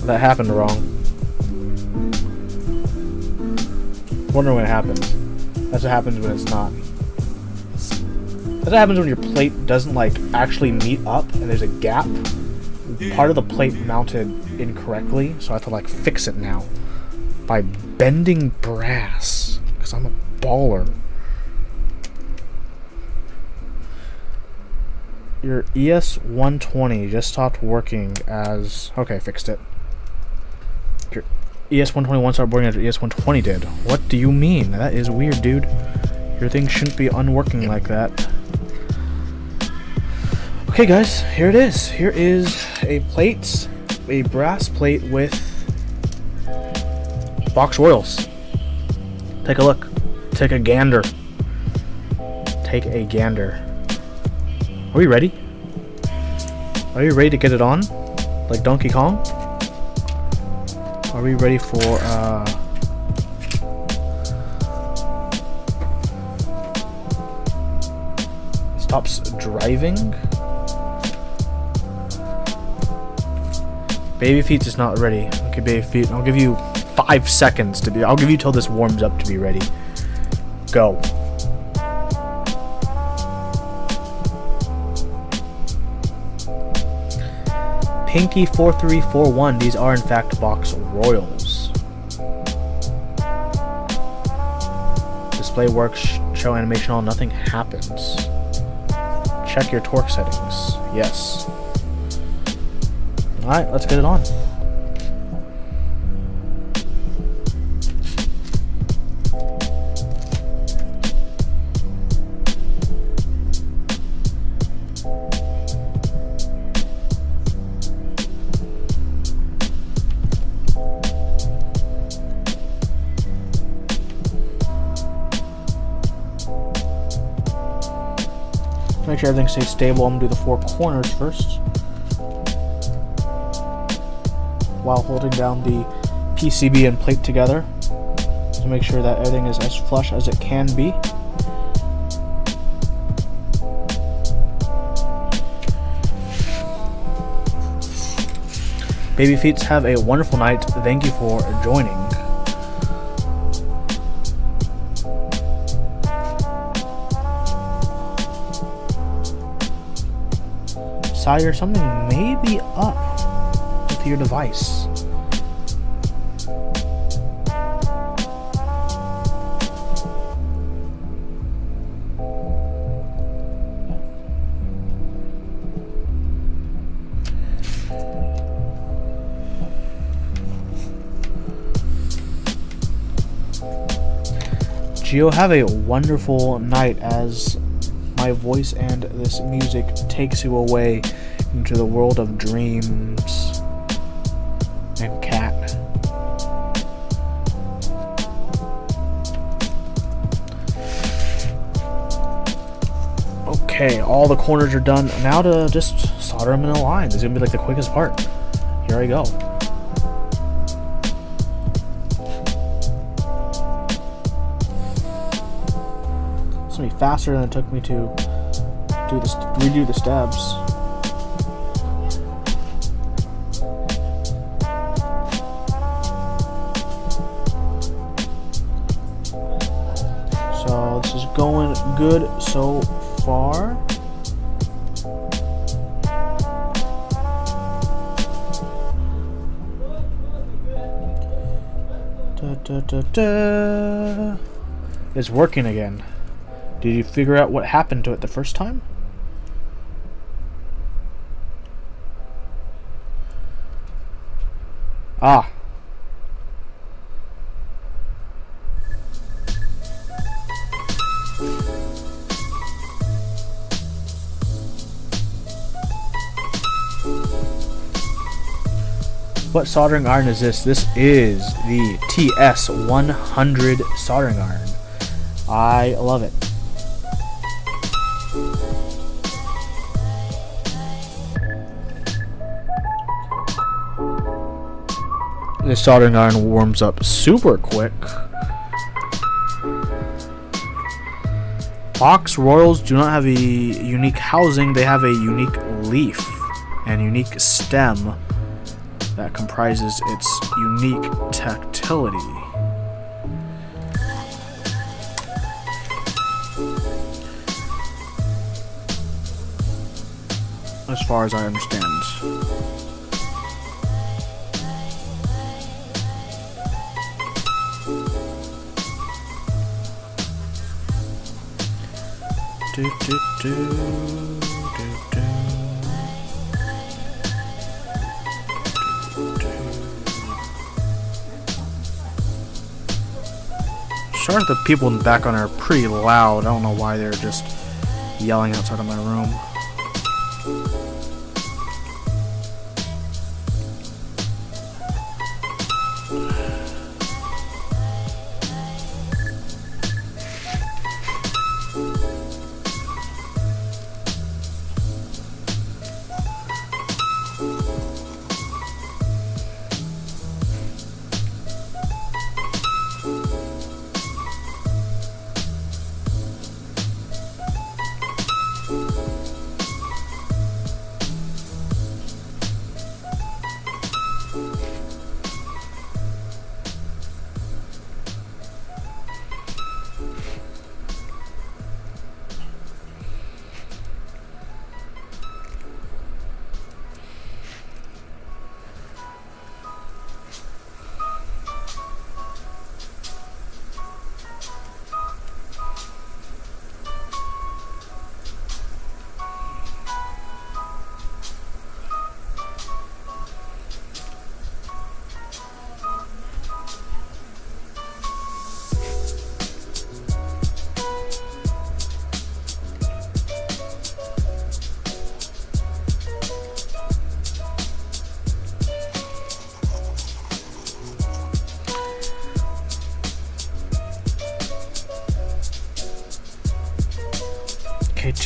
That happened wrong. Wondering what happened. That's what happens when it's not. That's what happens when your plate doesn't like actually meet up and there's a gap. Part of the plate mounted incorrectly, so I have to like fix it now by bending brass, because I'm a baller. Your ES120 just stopped working as... Okay, fixed it. Your ES121 started working as your ES120 did. What do you mean? That is weird, dude. Your thing shouldn't be unworking like that. Okay, guys, here it is. Here is a plate, a brass plate with box royals. Take a look. Take a gander. Take a gander. Are we ready? Are you ready to get it on? Like Donkey Kong? Are we ready for, stops driving? Baby feet is not ready. Okay, baby feet. I'll give you 5 seconds to be. I'll give you till this warms up to be ready. Go. Pinky 4341. These are in fact box royals. Display works. Show animation on. Nothing happens. Check your torque settings. Yes. Alright, let's get it on. Make sure everything stays stable. I'm gonna do the 4 corners first, while holding down the PCB and plate together to make sure that everything is as flush as it can be. Baby Feets, have a wonderful night. Thank you for joining. Sire, something may be up with your device. Geo, have a wonderful night as my voice and this music takes you away into the world of dreams and cat. Okay, all the corners are done. Now to just solder them in a line. This is gonna be like the quickest part. Here I go. It's gonna be faster than it took me to do this, redo the steps. So this is going good so far. It's working again. Did you figure out what happened to it the first time? Ah. What soldering iron is this? This is the TS100 soldering iron. I love it. This soldering iron warms up super quick. Box Royals do not have a unique housing, they have a unique leaf and unique stem that comprises its unique tactility. As far as I understand. Sorry if the people in the background are pretty loud. I don't know why they're just yelling outside of my room.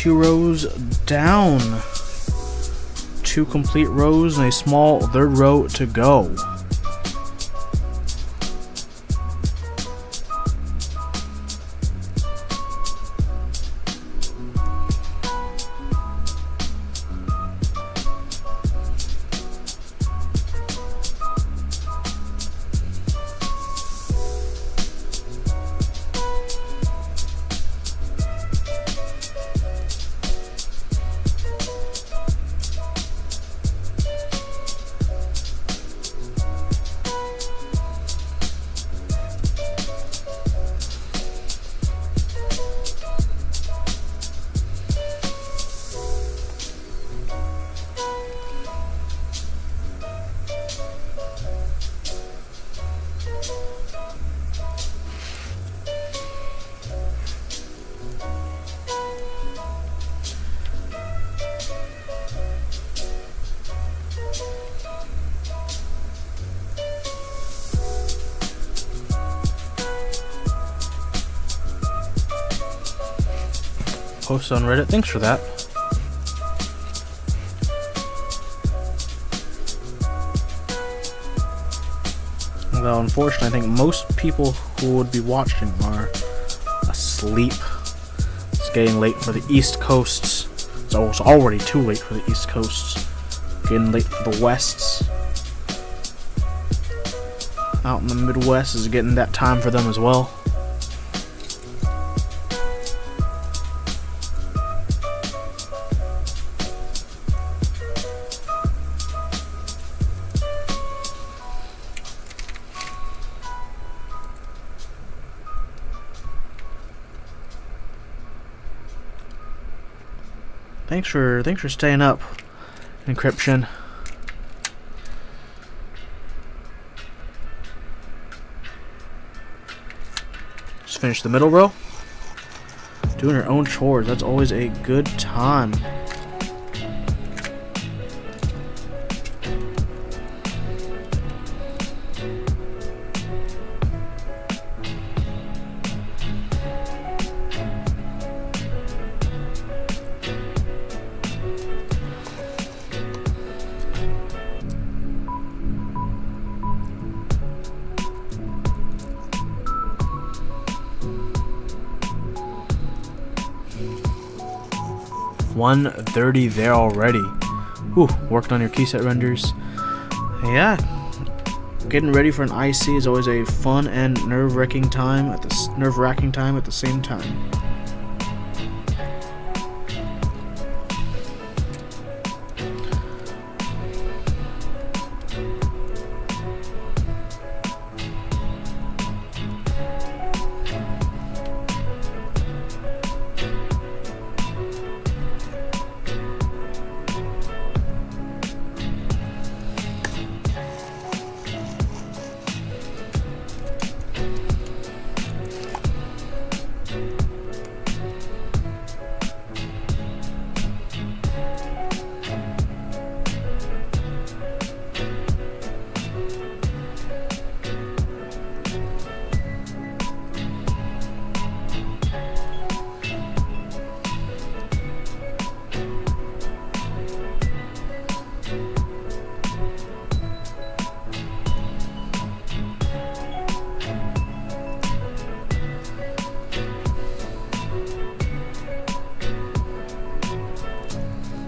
2 rows down. 2 complete rows and a small 3rd row to go. Post on Reddit. Thanks for that. Well, unfortunately, I think most people who would be watching are asleep. It's getting late for the East Coasts. It's already too late for the East Coasts. Getting late for the Wests. Out in the Midwest is getting that time for them as well. Thanks for staying up, Encryption. Just finish the middle row. Doing her own chores. That's always a good time. $130 there already. Whew, worked on your key set renders. Yeah, getting ready for an IC is always a fun and nerve-wracking time at the same time.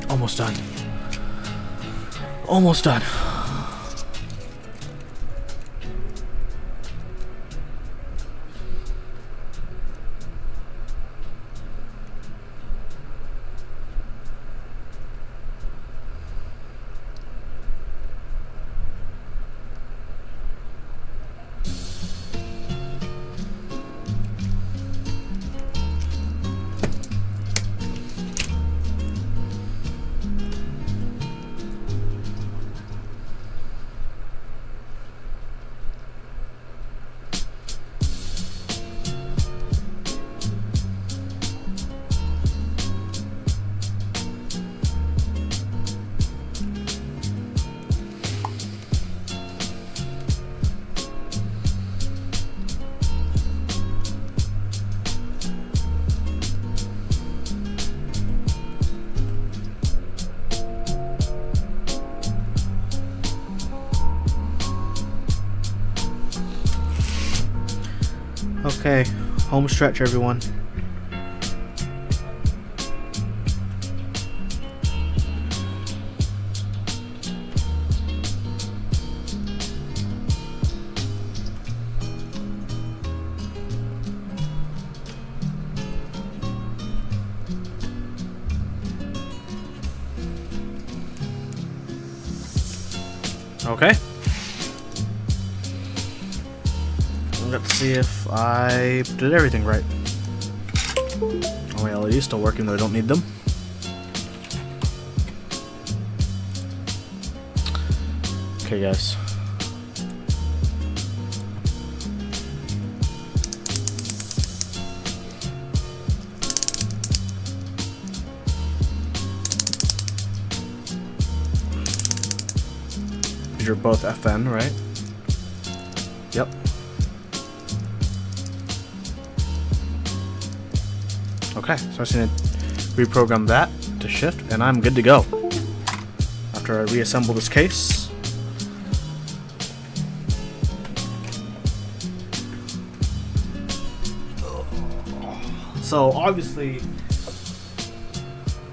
Almost done. Almost done. Okay, home stretch, everyone. Okay. Let's see if I did everything right. Oh, my LED's still working, though I don't need them. Okay, guys. You're both FN, right? Yep. Okay, so I just need to reprogram that to shift, and I'm good to go. After I reassemble this case. So obviously,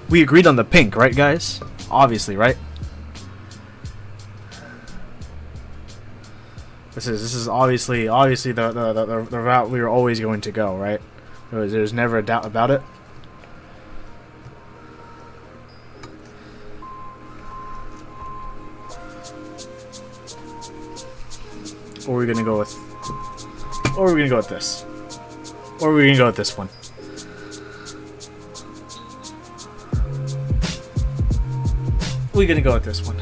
we agreed on the pink, right, guys? Obviously, right? This is obviously the route we were always going to go, right? There's never a doubt about it. Or are we gonna go with? Or are we gonna go with this? Or are we gonna go with this one? We're gonna go with this one.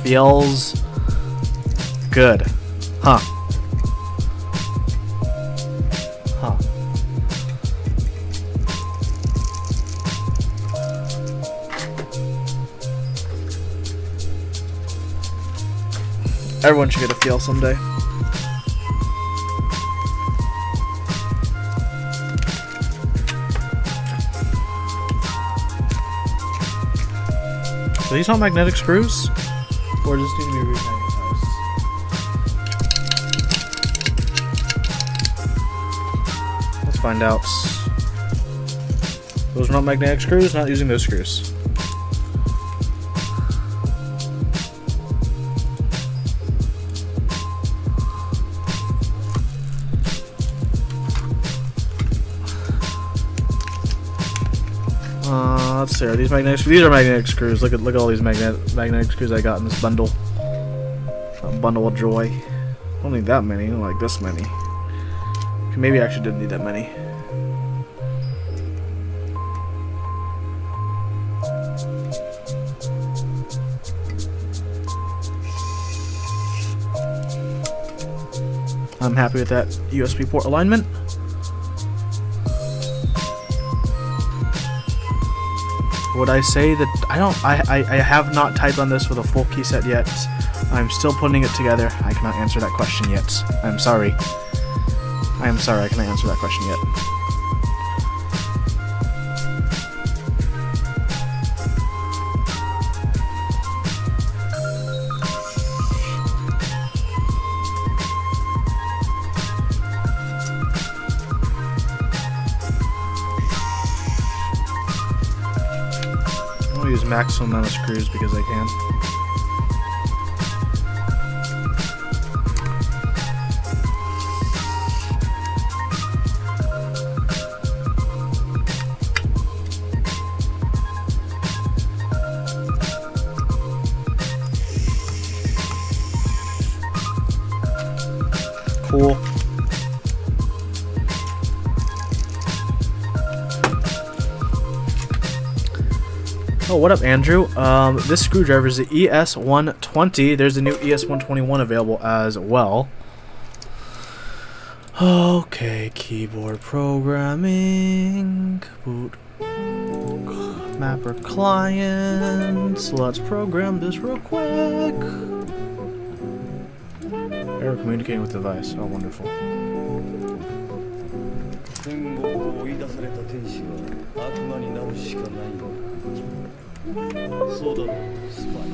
Feels good, huh? Huh. Everyone should get a feel someday. Are these not magnetic screws? Or just need to be remagnetized? Let's find out. Those are not magnetic screws, not using those screws. Let's see. Are these magnetic screws? These are magnetic screws. Look at all these magnetic screws I got in this bundle. A bundle of joy. Don't need that many. Not like this many. Maybe I actually didn't need that many. I'm happy with that USB port alignment. Would I say that I have not typed on this with a full key set yet. I'm still putting it together. I cannot answer that question yet. I'm sorry. I am sorry, I cannot answer that question yet. I'm gonna use maximum amount of screws because I can. Cool. Oh, what up, Andrew? This screwdriver is the ES120. There's a new ES121 available as well. Okay, keyboard programming. Boot. Mapper client. So let's program this real quick. Error communicating with device. Oh, wonderful. 天国を追い出された天使は悪魔になるしかないのだ。そうだろう、スパイ。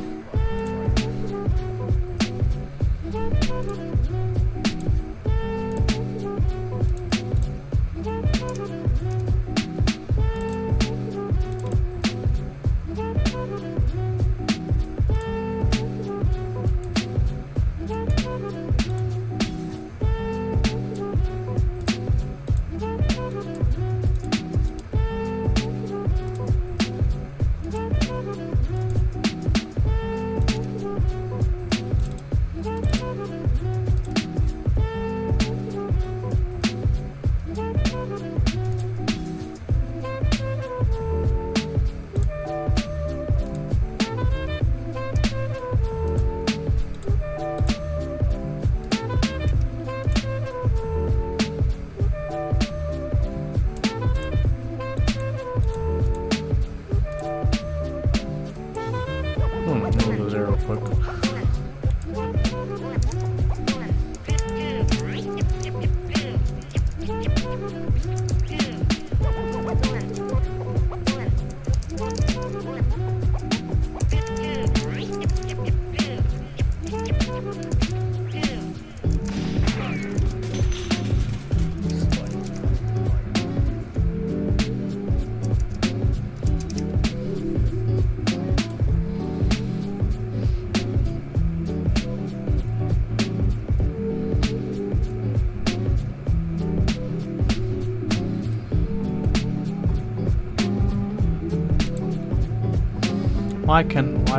Why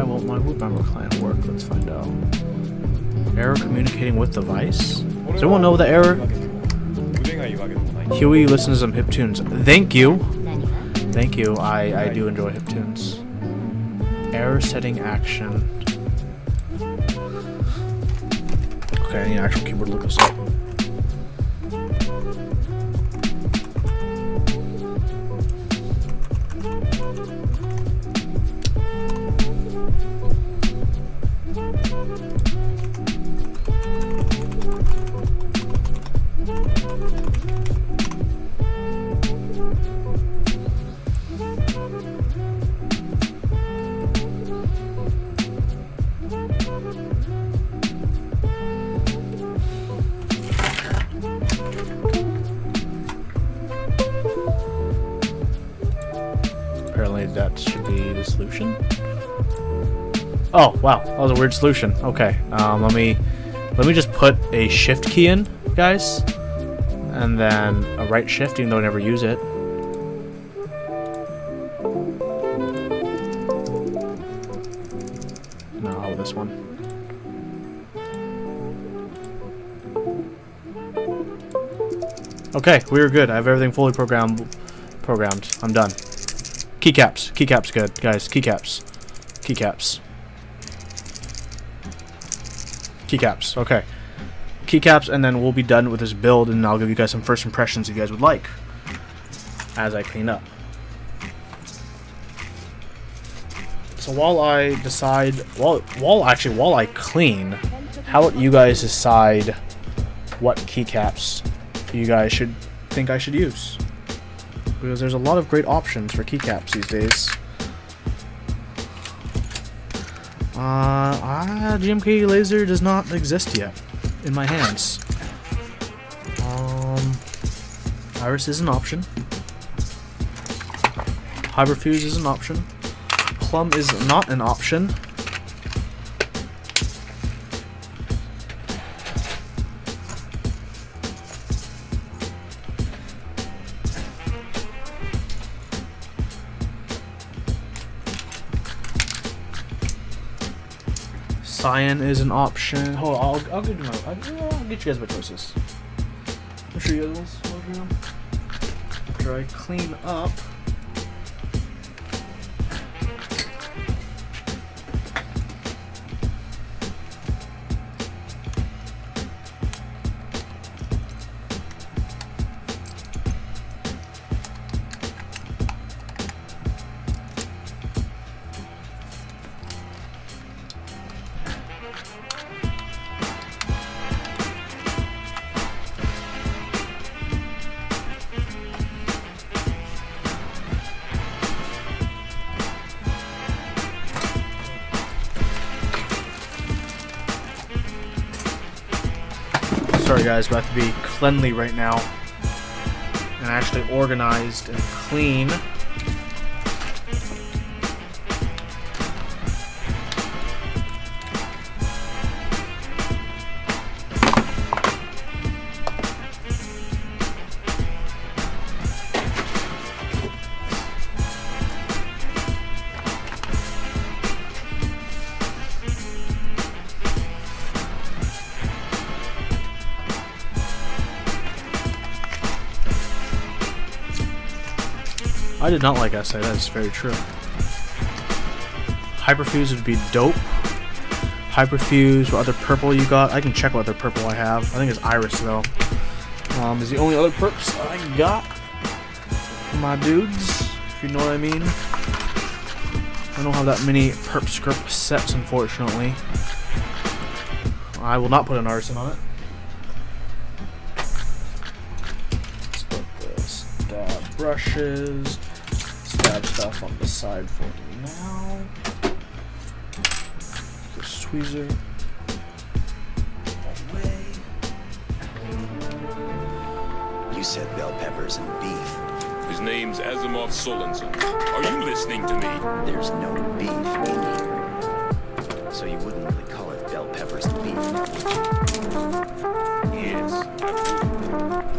won't my group member client work? Let's find out. Error communicating with device? Does anyone know the error? Huey listens to some hip tunes. Thank you. Thank you. I do enjoy hip tunes. Error setting action. Okay, I need an actual keyboard to look this up. That should be the solution. Oh wow, that was a weird solution. Okay, let me just put a shift key in, guys, and then a right shift, even though I never use it. No, how about this one? Okay, we're good. I have everything fully programmed. I'm done. Keycaps. Keycaps good, guys. Keycaps. Keycaps. Keycaps. Okay. Keycaps, and then we'll be done with this build, and I'll give you guys some first impressions if you guys would like as I clean up. So while I decide, while I clean, how about you guys decide what keycaps you guys should think I should use? Because there's a lot of great options for keycaps these days. GMK laser does not exist yet in my hands. Iris is an option. Hyperfuse is an option. Plum is not an option. Cyan is an option. Hold on, I'll get you guys my choices. I'm sure you guys will. After I clean up. guys, but I have to be cleanly right now. And actually organized and clean. I did not like essay, that is very true. Hyperfuse would be dope. Hyperfuse, what other purple you got? I can check what other purple I have. I think it's Iris though. Is the only other perps I got for my dudes, if you know what I mean. I don't have that many perp script sets, unfortunately. I will not put an arson on it. Let's put the stab brushes. Stab stuff on the side for now. The tweezer away. You said bell peppers and beef. His name's Asimov Solensen. Are you listening to me? There's no beef in here. So you wouldn't really call it bell peppers and beef, would you? Yes.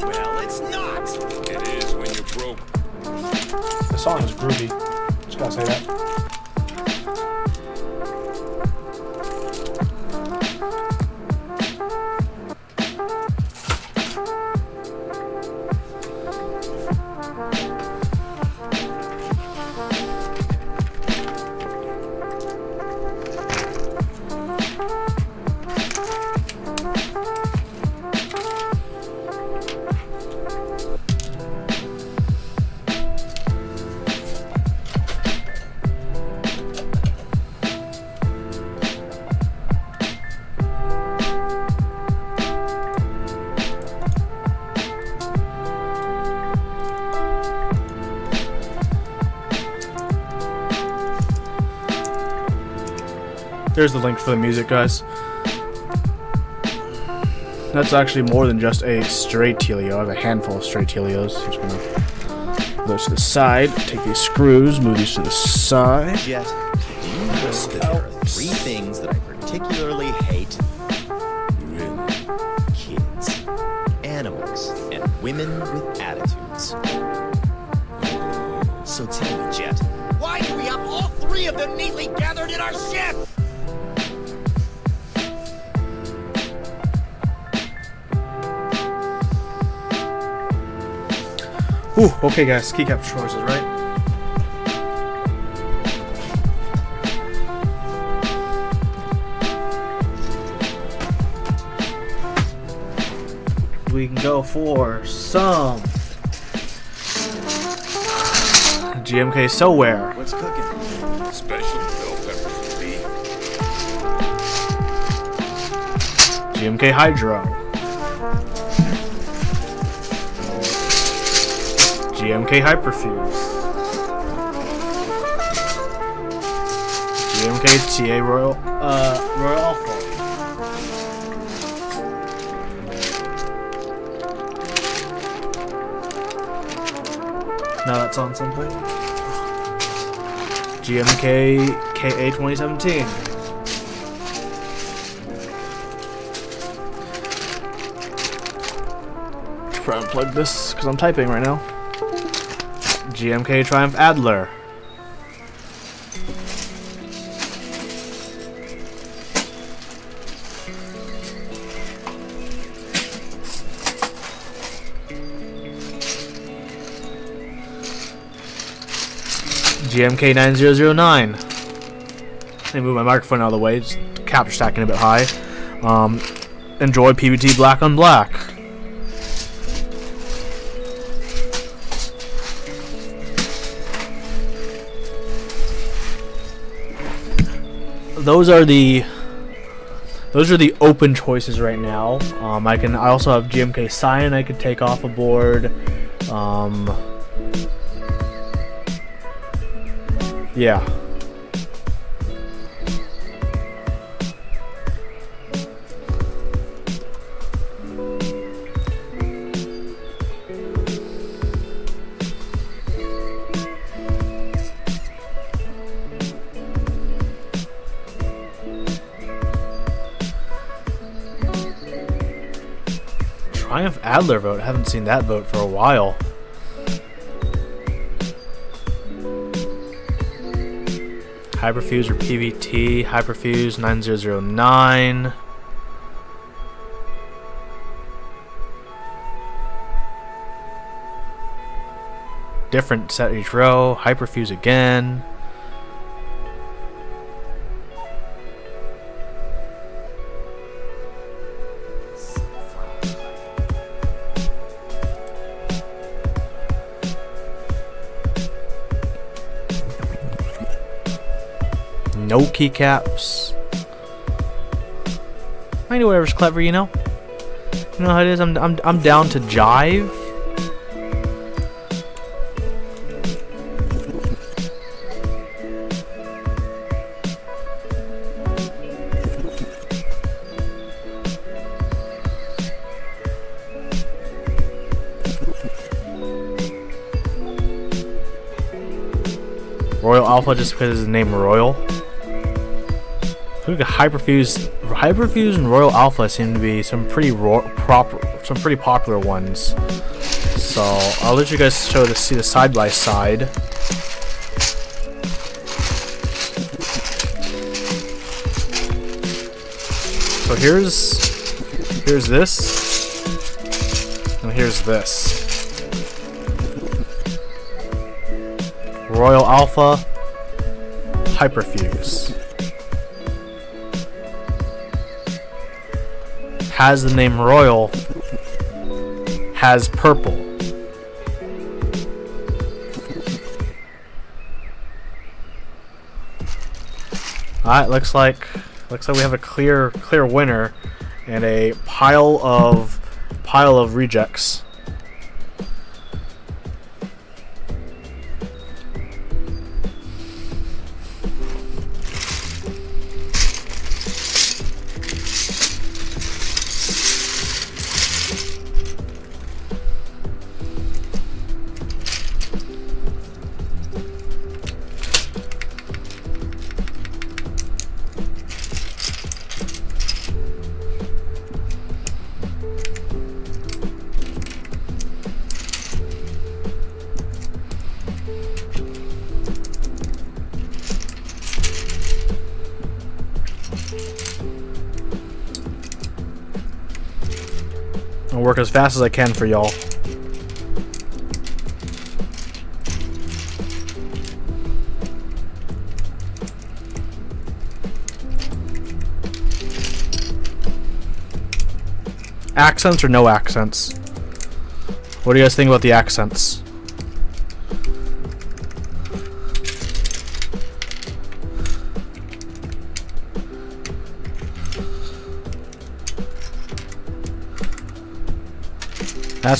Well, it's not! It is when you're broke. The song is groovy. Just gotta say that. There's the link for the music, guys. That's actually more than just a straight telio. I have a handful of straight telios. I'm just gonna move those to the side. Take these screws, move these to the side. Jet, do you know that there are 3 things that I particularly hate? Really? Kids, animals, and women with attitudes. So tell me, Jet, why do we have all 3 of them neatly gathered in our ship? Ooh, okay guys, keycap choices, right? We can go for some GMK Soware. What's cooking? Special bell peppers and beef. GMK Hydro. GMK Hyperfuse. GMK TA Royal Alpha. Now that's on something. GMK KA 2017. Try and plug this because I'm typing right now. GMK Triumph Adler. GMK 9009. Let me move my microphone out of the way, just capture stacking a bit high. Enjoy PBT Black on Black. Those are the open choices right now. I also have GMK Cyan I could take off a board. Yeah. Triumph Adler vote. I haven't seen that vote for a while. Hyperfuse or PVT. Hyperfuse 9009. Different set each row. Hyperfuse again. No keycaps. I do whatever's clever, you know. You know how it is. I'm down to jive. Royal Alpha just because of the name Royal. Look at Hyperfuse and Royal Alpha seem to be some pretty popular ones. So I'll let you guys see the side by side. So here's this, and here's this. Royal Alpha, Hyperfuse. Has the name Royal, has purple. Alright, looks like we have a clear winner and a pile of rejects. I'll work as fast as I can for y'all. Accents or no accents? What do you guys think about the accents?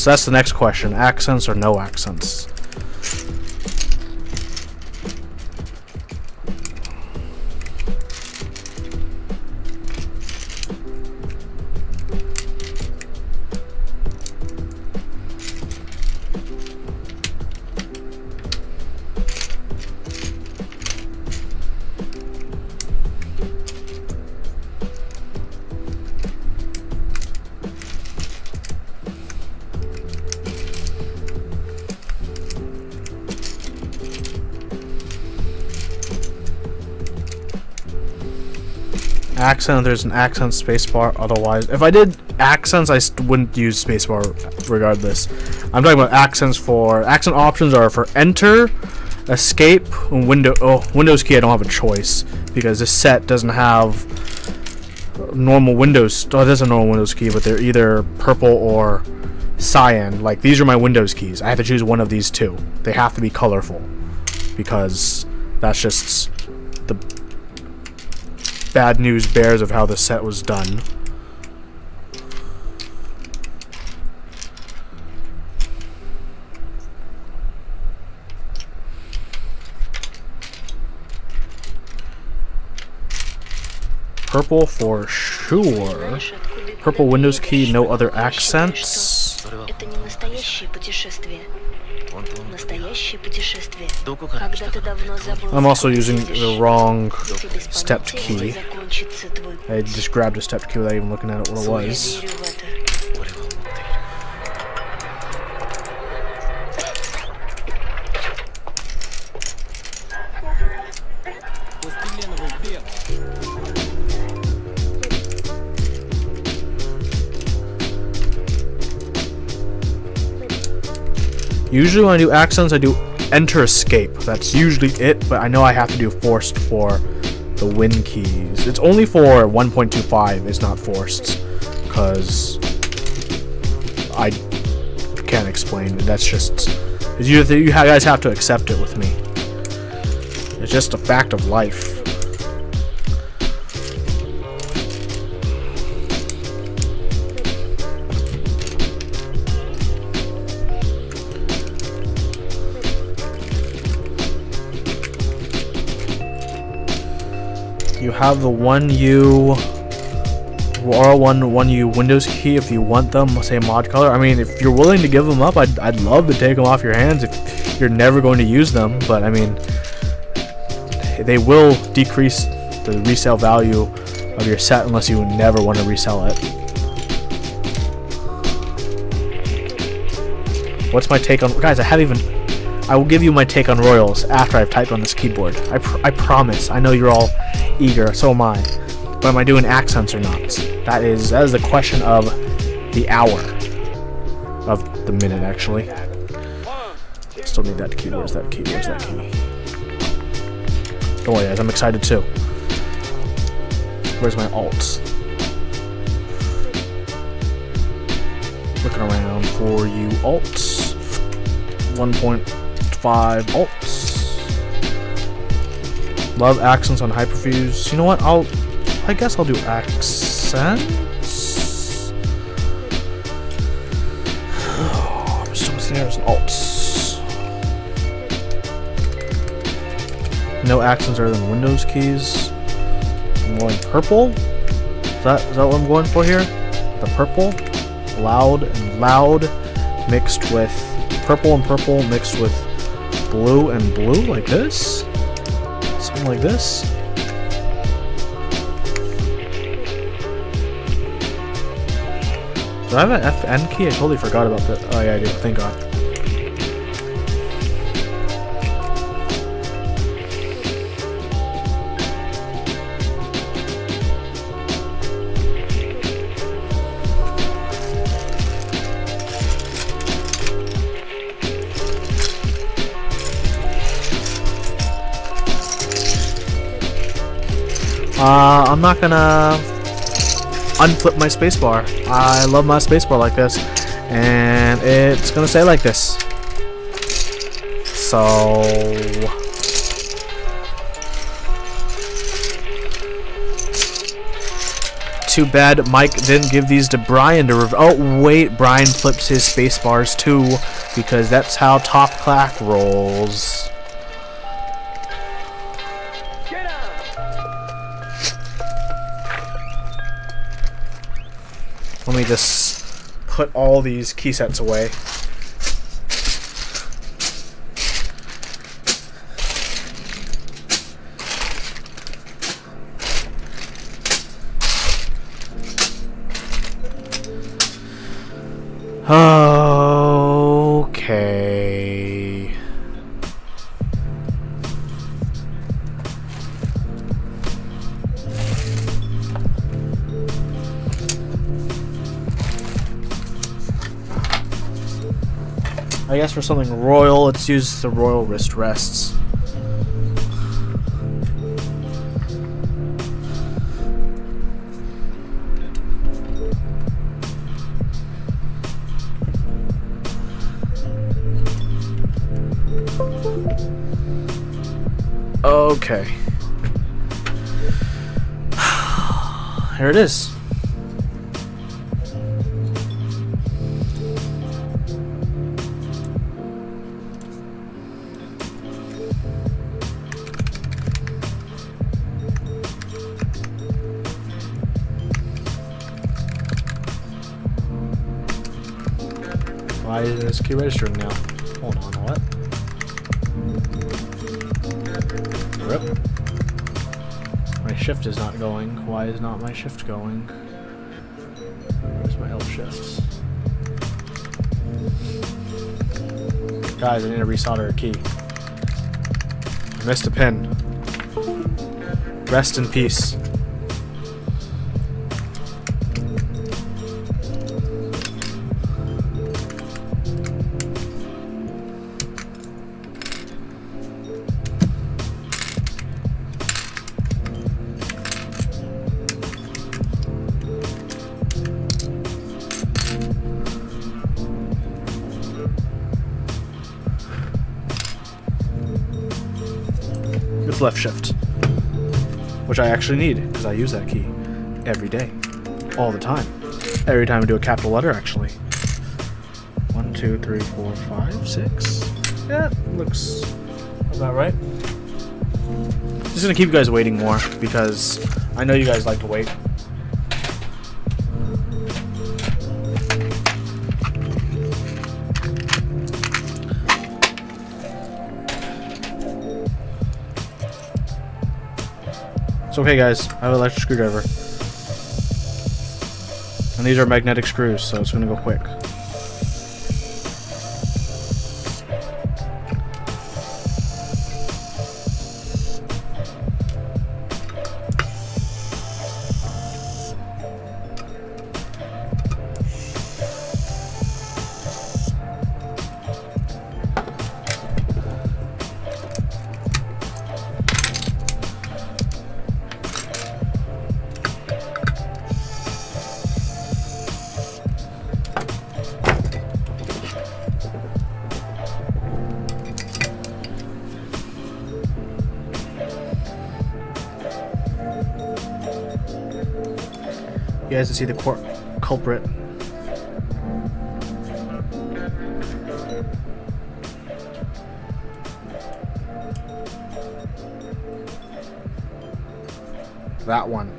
That's the next question. Accents or no accents? Accent, there's an accent spacebar. Otherwise, if I did accents, I wouldn't use spacebar regardless. I'm talking about accents for accent options are for enter, escape, and Windows key. I don't have a choice because this set doesn't have normal Windows. Oh, it is a normal Windows key, but they're either purple or cyan. Like these are my Windows keys. I have to choose one of these two. They have to be colorful because that's just the bad news bears of how the set was done. Purple for sure. Purple Windows key, no other accents. I'm also using the wrong stepped key. I just grabbed a stepped key without even looking at it what it was. Usually when I do accents, I do enter escape. That's usually it, but I know I have to do forced for the win keys. It's only for 1.25, it's not forced, because I can't explain it. That's just, you guys have to accept it with me. It's just a fact of life. You have the 1U R1 1U Windows key if you want them, say mod color. I mean, if you're willing to give them up, I'd love to take them off your hands if you're never going to use them. But I mean, they will decrease the resale value of your set unless you never want to resell it. What's my take on, guys? I will give you my take on Royals after I've typed on this keyboard. I promise. I know you're all eager, so am I. But am I doing accents or not? That is the question of the hour. Of the minute, actually. Still need that key. Where's that key? Where's that key? Don't worry, guys. I'm excited too. Where's my alts? Looking around for you alts. 1.5 alts. Love accents on hyperfuse. You know what? I guess I'll do accents. Oh, I'm so missing there's alts. No accents other than Windows keys. I'm going purple. Is that what I'm going for here? The purple, loud and loud, mixed with purple and purple, mixed with blue and blue, like this. Something like this. Do I have an FN key? I totally forgot about that. Oh yeah, I do. Thank God. I'm not gonna unflip my spacebar. I love my spacebar like this, and it's gonna stay like this. So too bad Mike didn't give these to Brian to oh wait, Brian flips his space bars too, because that's how Top Clack rolls. Let me just put all these key sets away. Okay. I guess for something royal, let's use the royal wrist rests. Okay. Here it is. Why is this key registering now? Hold on, what? Rip. My shift is not going. Why is not my shift going? Where's my L shifts? Guys, I need to resolder a key. I missed a pin. Rest in peace. with left shift, which I actually need because I use that key every day, all the time. Every time I do a capital letter, actually. 1, 2, 3, 4, 5, 6. Yeah, looks about right. Just gonna keep you guys waiting more because I know you guys like to wait. It's okay, guys. I have an electric screwdriver. And these are magnetic screws, so it's gonna go quick. You guys can see the culprit. That one.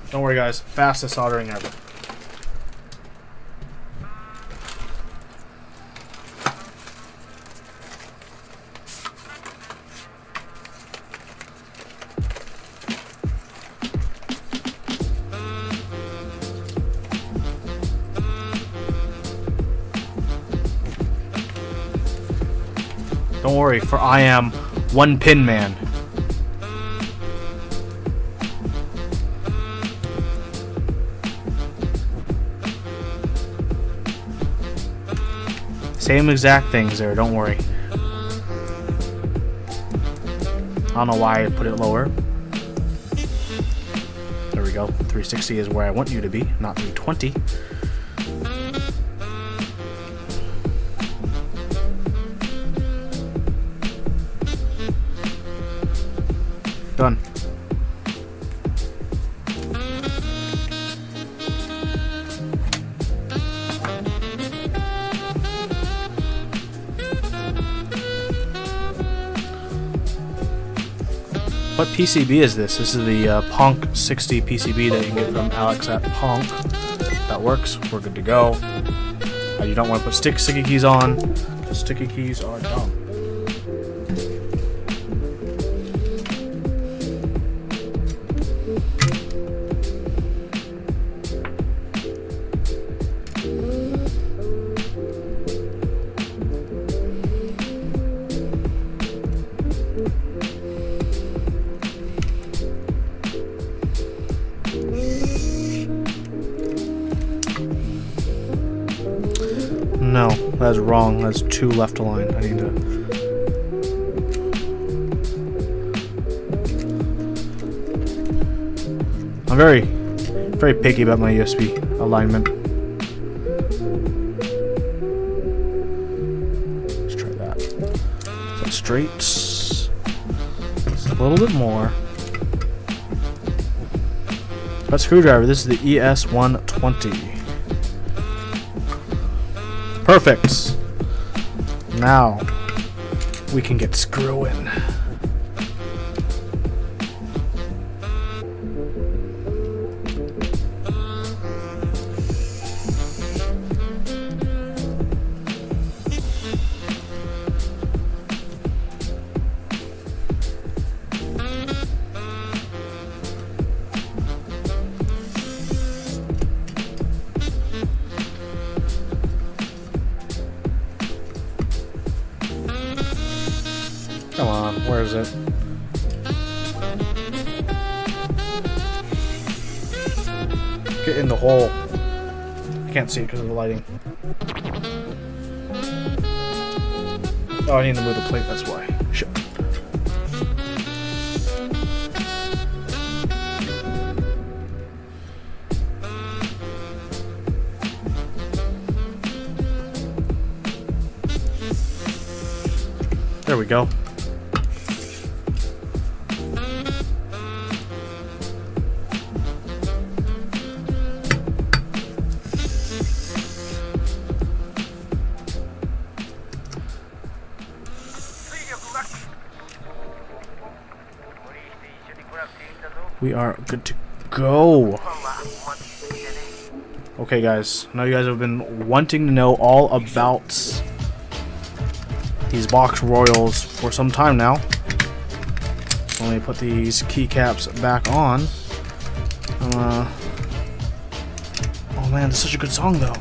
Don't worry, guys. Fastest soldering ever. Don't worry, for I am one pin man. Same exact things there, don't worry. I don't know why I put it lower. There we go. 360 is where I want you to be, not 320. Done. What PCB is this? This is the Ponk 60 PCB that you can get from Alex at Ponk. That works. We're good to go. You don't want to put sticky keys on, because sticky keys are dumb. No, that's wrong. That's 2 left aligned. I need to... I'm very picky about my USB alignment. Let's try that. So straight. Just a little bit more. That screwdriver. This is the ES120. Perfect. Now we can get screwing. Come on, where is it? Get in the hole. I can't see it because of the lighting. Oh, I need to move the plate, that's why. Shit. There we go. We are good to go. Okay, guys. I know you guys have been wanting to know all about these box royals for some time now. So let me put these keycaps back on. Oh man, this is such a good song though.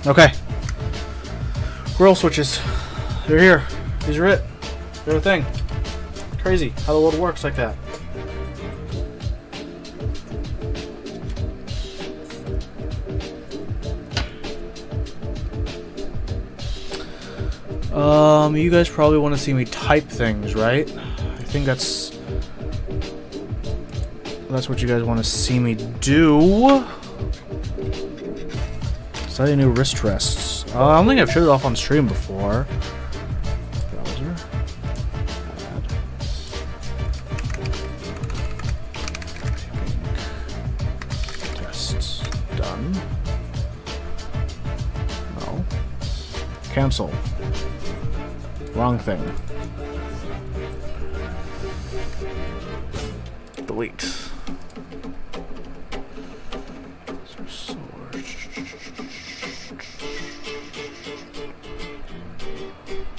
Okay. Grill switches. They're here. These are it. They're a thing. Crazy how the world works like that. You guys probably want to see me type things, right? I think that's what you guys want to see me do. Study new wrist rests. I don't think I've showed it off on stream before. Browser. Add. Tests. Done. No. Cancel. Wrong thing. Delete.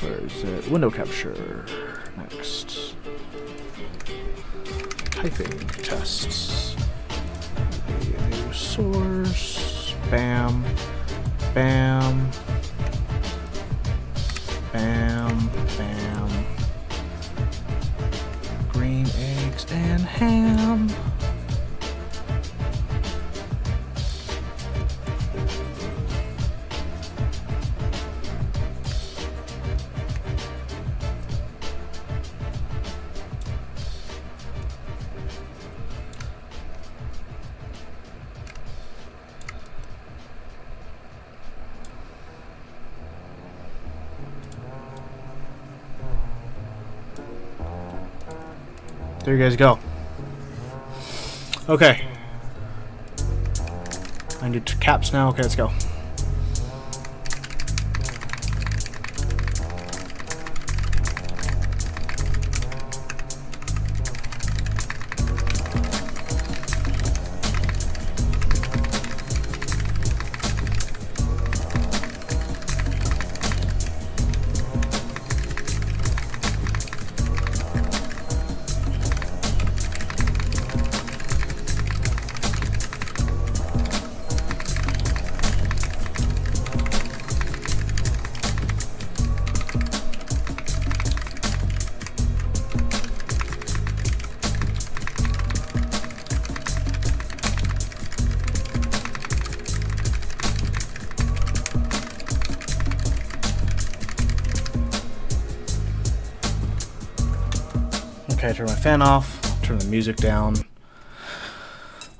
Where is it? Window capture. Next. Typing tests. A new source. Bam. Bam. Bam. Bam. Green eggs and ham. There you guys go. Okay. I need caps now. Okay, let's go. Okay, turn my fan off, turn the music down.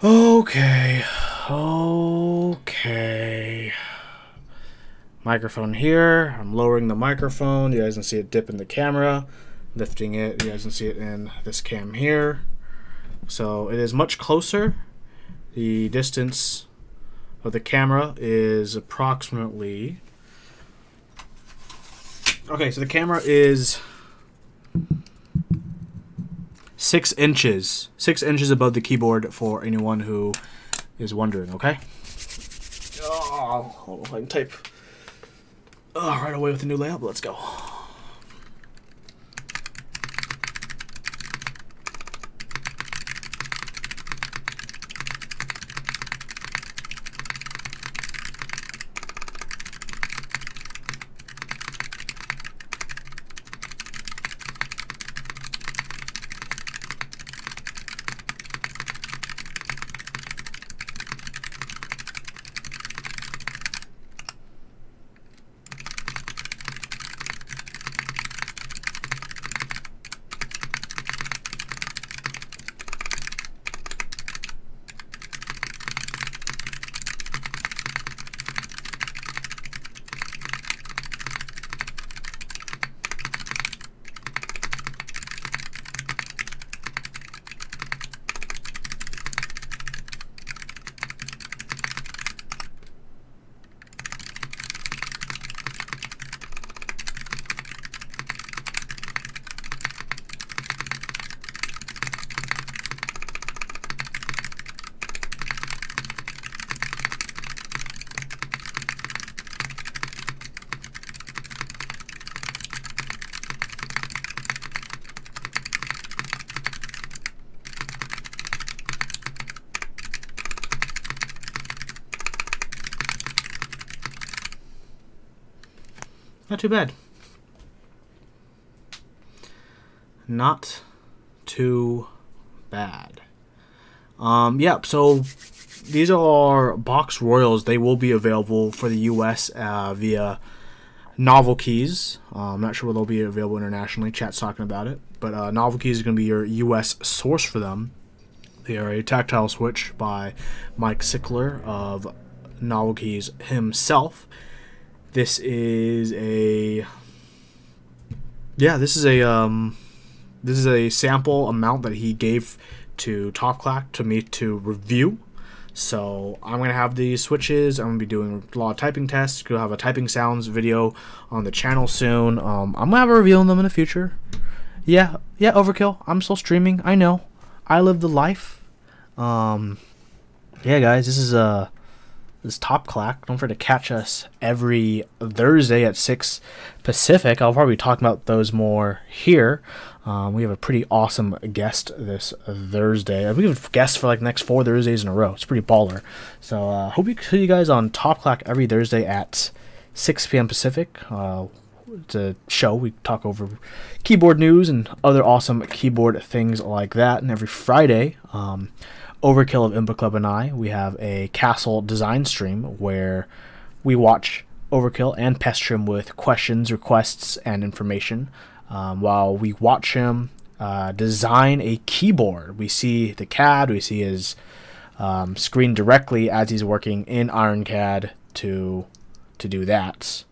Okay. Okay. Microphone here. I'm lowering the microphone. You guys can see it dip in the camera. Lifting it. You guys can see it in this cam here. So it is much closer. The distance of the camera is approximately... Okay, so the camera is 6 inches. 6 inches above the keyboard for anyone who is wondering, okay? Oh, I don't know if I can type right away with the new layout, but let's go. Not too bad. Not too bad. Yeah, so these are box royals. They will be available for the US via Novel Keys. I'm not sure where they'll be available internationally. Chat's talking about it. But Novel Keys is going to be your US source for them. They are a tactile switch by Mike Sickler of Novel Keys himself. This is a this is a sample amount that he gave to Clack to me to review. So I'm going to have these switches. I'm going to be doing a lot of typing tests. Going to have a typing sounds video on the channel soon. I'm going to have a review on them in the future. Yeah, Overkill. I'm still streaming. I know. I live the life. Yeah, guys, this is Top Clack. Don't forget to catch us every Thursday at 6 Pacific. I'll probably talk about those more here. We have a pretty awesome guest this Thursday. We have guests for like the next 4 Thursdays in a row. It's pretty baller. So hope you see you guys on Top Clack every Thursday at 6 p.m. Pacific. It's a show. We talk over keyboard news and other awesome keyboard things like that. And every Friday, Overkill of Input Club and I, we have a castle design stream where we watch Overkill and pester him with questions, requests, and information while we watch him design a keyboard. We see the CAD, we see his screen directly as he's working in IronCAD to do that.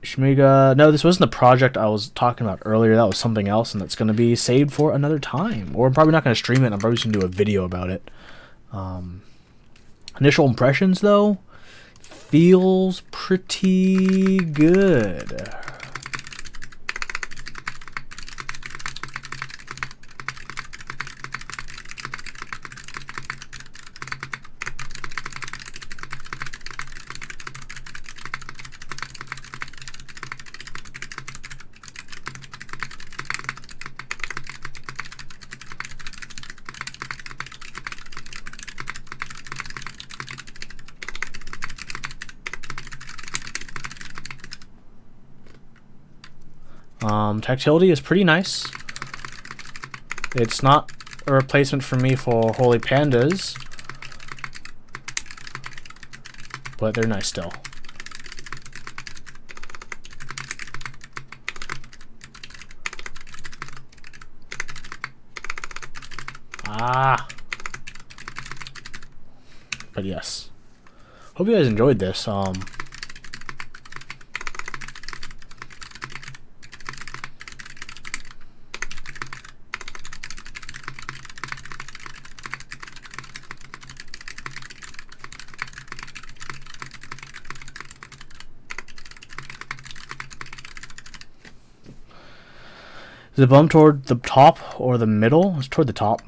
Shmiga, no, this wasn't the project I was talking about earlier. That was something else, and that's going to be saved for another time. Or I'm probably not going to stream it. I'm probably just going to do a video about it. Initial impressions, though, feels pretty good. Tactility is pretty nice. It's not a replacement for me for Holy Pandas, but they're nice still. But yes, hope you guys enjoyed this. Is the bump toward the top or the middle? It's toward the top.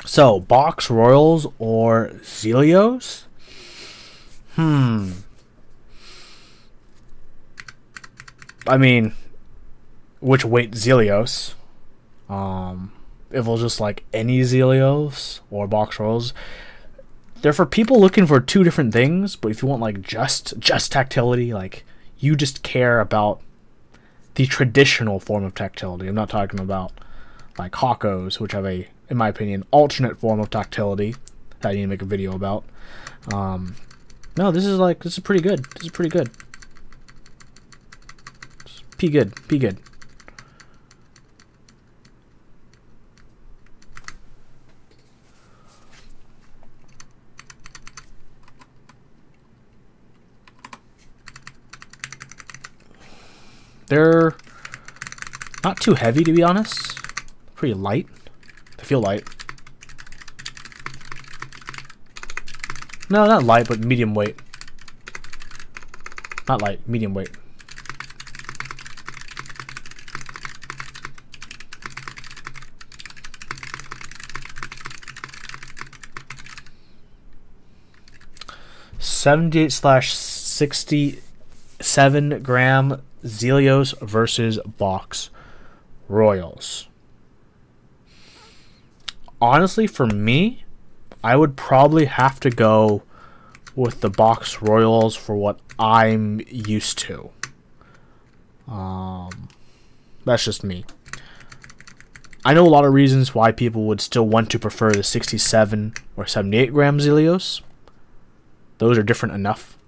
So, Box Royals or Zelios? I mean, which weight Zelios? If it was just like any Zelios or Box Royals, they're for people looking for two different things. But if you want like just tactility, like you just care about the traditional form of tactility. I'm not talking about like Hakos, which have a, in my opinion, alternate form of tactility that I need to make a video about. No, this is pretty good. This is pretty good. P good. They're not too heavy, to be honest. Pretty light. They feel light. No, not light, but medium weight. Not light, medium weight. (78/67 gram) Zelios versus Box Royals. Honestly, for me, I would probably have to go with the box royals for what I'm used to. That's just me. I know a lot of reasons why people would still want to prefer the 67 or 78 gram Zelios. Those are different enough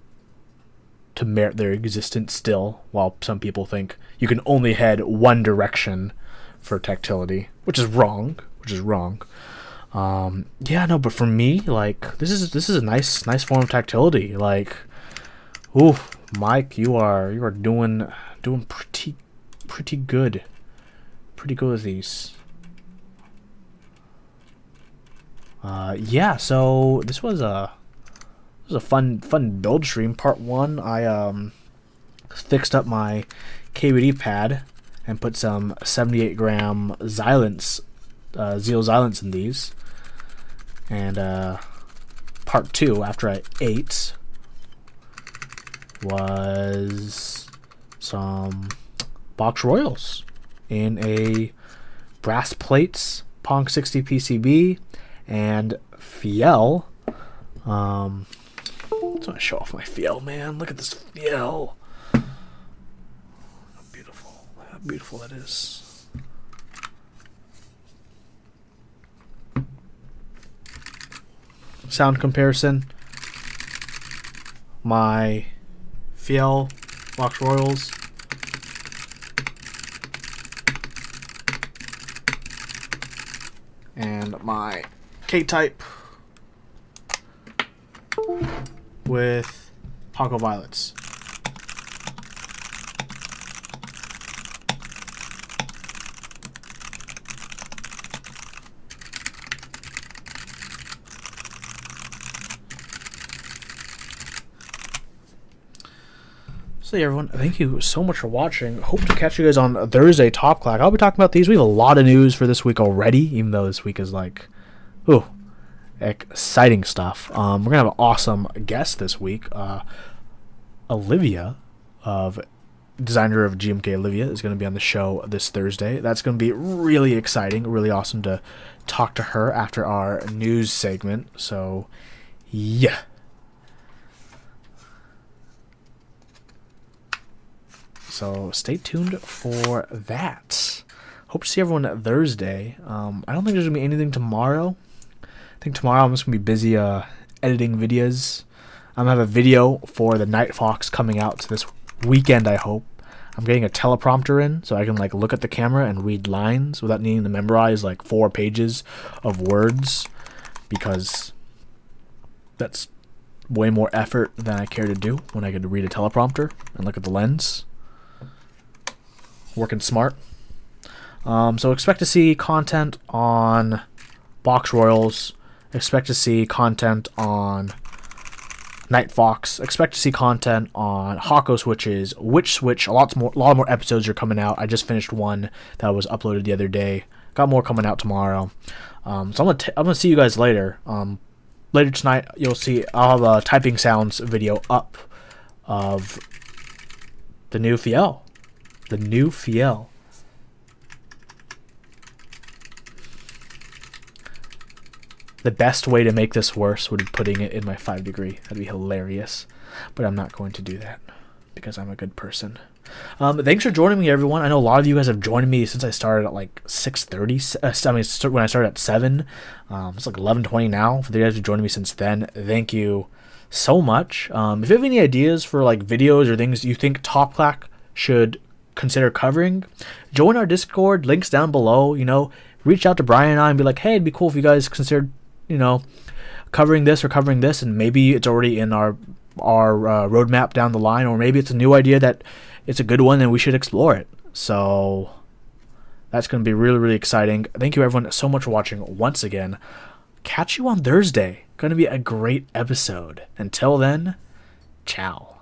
to merit their existence still, while some people think you can only head one direction for tactility, which is wrong. Yeah, no, but for me, like, this is a nice form of tactility. Like, ooh, Mike, you are doing pretty good with these. Yeah, so this was a fun build stream. Part 1, I fixed up my KBD pad and put some 78 gram Xylence, Zeal Xylence in these. And part 2, after I ate, was some box royals in a brass plates Pong 60 PCB and Fjell. I just want to show off my Fjell, man. Look at this Fjell. How beautiful that is. Sound comparison. My Fjell box royals. And my K-type with Paco Violets. So yeah, everyone, thank you so much for watching. Hope to catch you guys on Thursday Top Clack. I'll be talking about these. We have a lot of news for this week already, even though this week is like, ooh, exciting stuff. We're gonna have an awesome guest this week. Olivia, designer of GMK Olivia, is going to be on the show this Thursday. That's going to be really exciting, really awesome to talk to her after our news segment. So, yeah. So stay tuned for that. Hope to see everyone Thursday. I don't think there's going to be anything tomorrow. I think tomorrow I'm just going to be busy editing videos. I'm going to have a video for the Night Fox coming out this weekend, I hope. I'm getting a teleprompter in so I can like look at the camera and read lines without needing to memorize like 4 pages of words, because that's way more effort than I care to do when I get to read a teleprompter and look at the lens. Working smart. So expect to see content on Box Royals. Expect to see content on Night Fox. Expect to see content on Hako switches, Witch Switch. A lot more episodes are coming out. I just finished one that was uploaded the other day. Got more coming out tomorrow. So I'm gonna see you guys later. Later tonight, you'll see I'll have a typing sounds video up of the new Fjell. The new Fjell. The best way to make this worse would be putting it in my 5 degree. That'd be hilarious. But I'm not going to do that because I'm a good person. Thanks for joining me, everyone. I know a lot of you guys have joined me since I started at like 6:30. I mean, when I started at 7. It's like 11:20 now. For the guys who joined me since then, thank you so much. If you have any ideas for like videos or things you think Top Clack should consider covering, join our Discord. Links down below. You know, reach out to Brian and I and be like, hey, it'd be cool if you guys considered, you know, covering this or covering this, and maybe it's already in our roadmap down the line, or maybe it's a new idea that it's a good one and we should explore it. So that's going to be really, really exciting. Thank you everyone so much for watching once again. Catch you on Thursday. Going to be a great episode. Until then, ciao.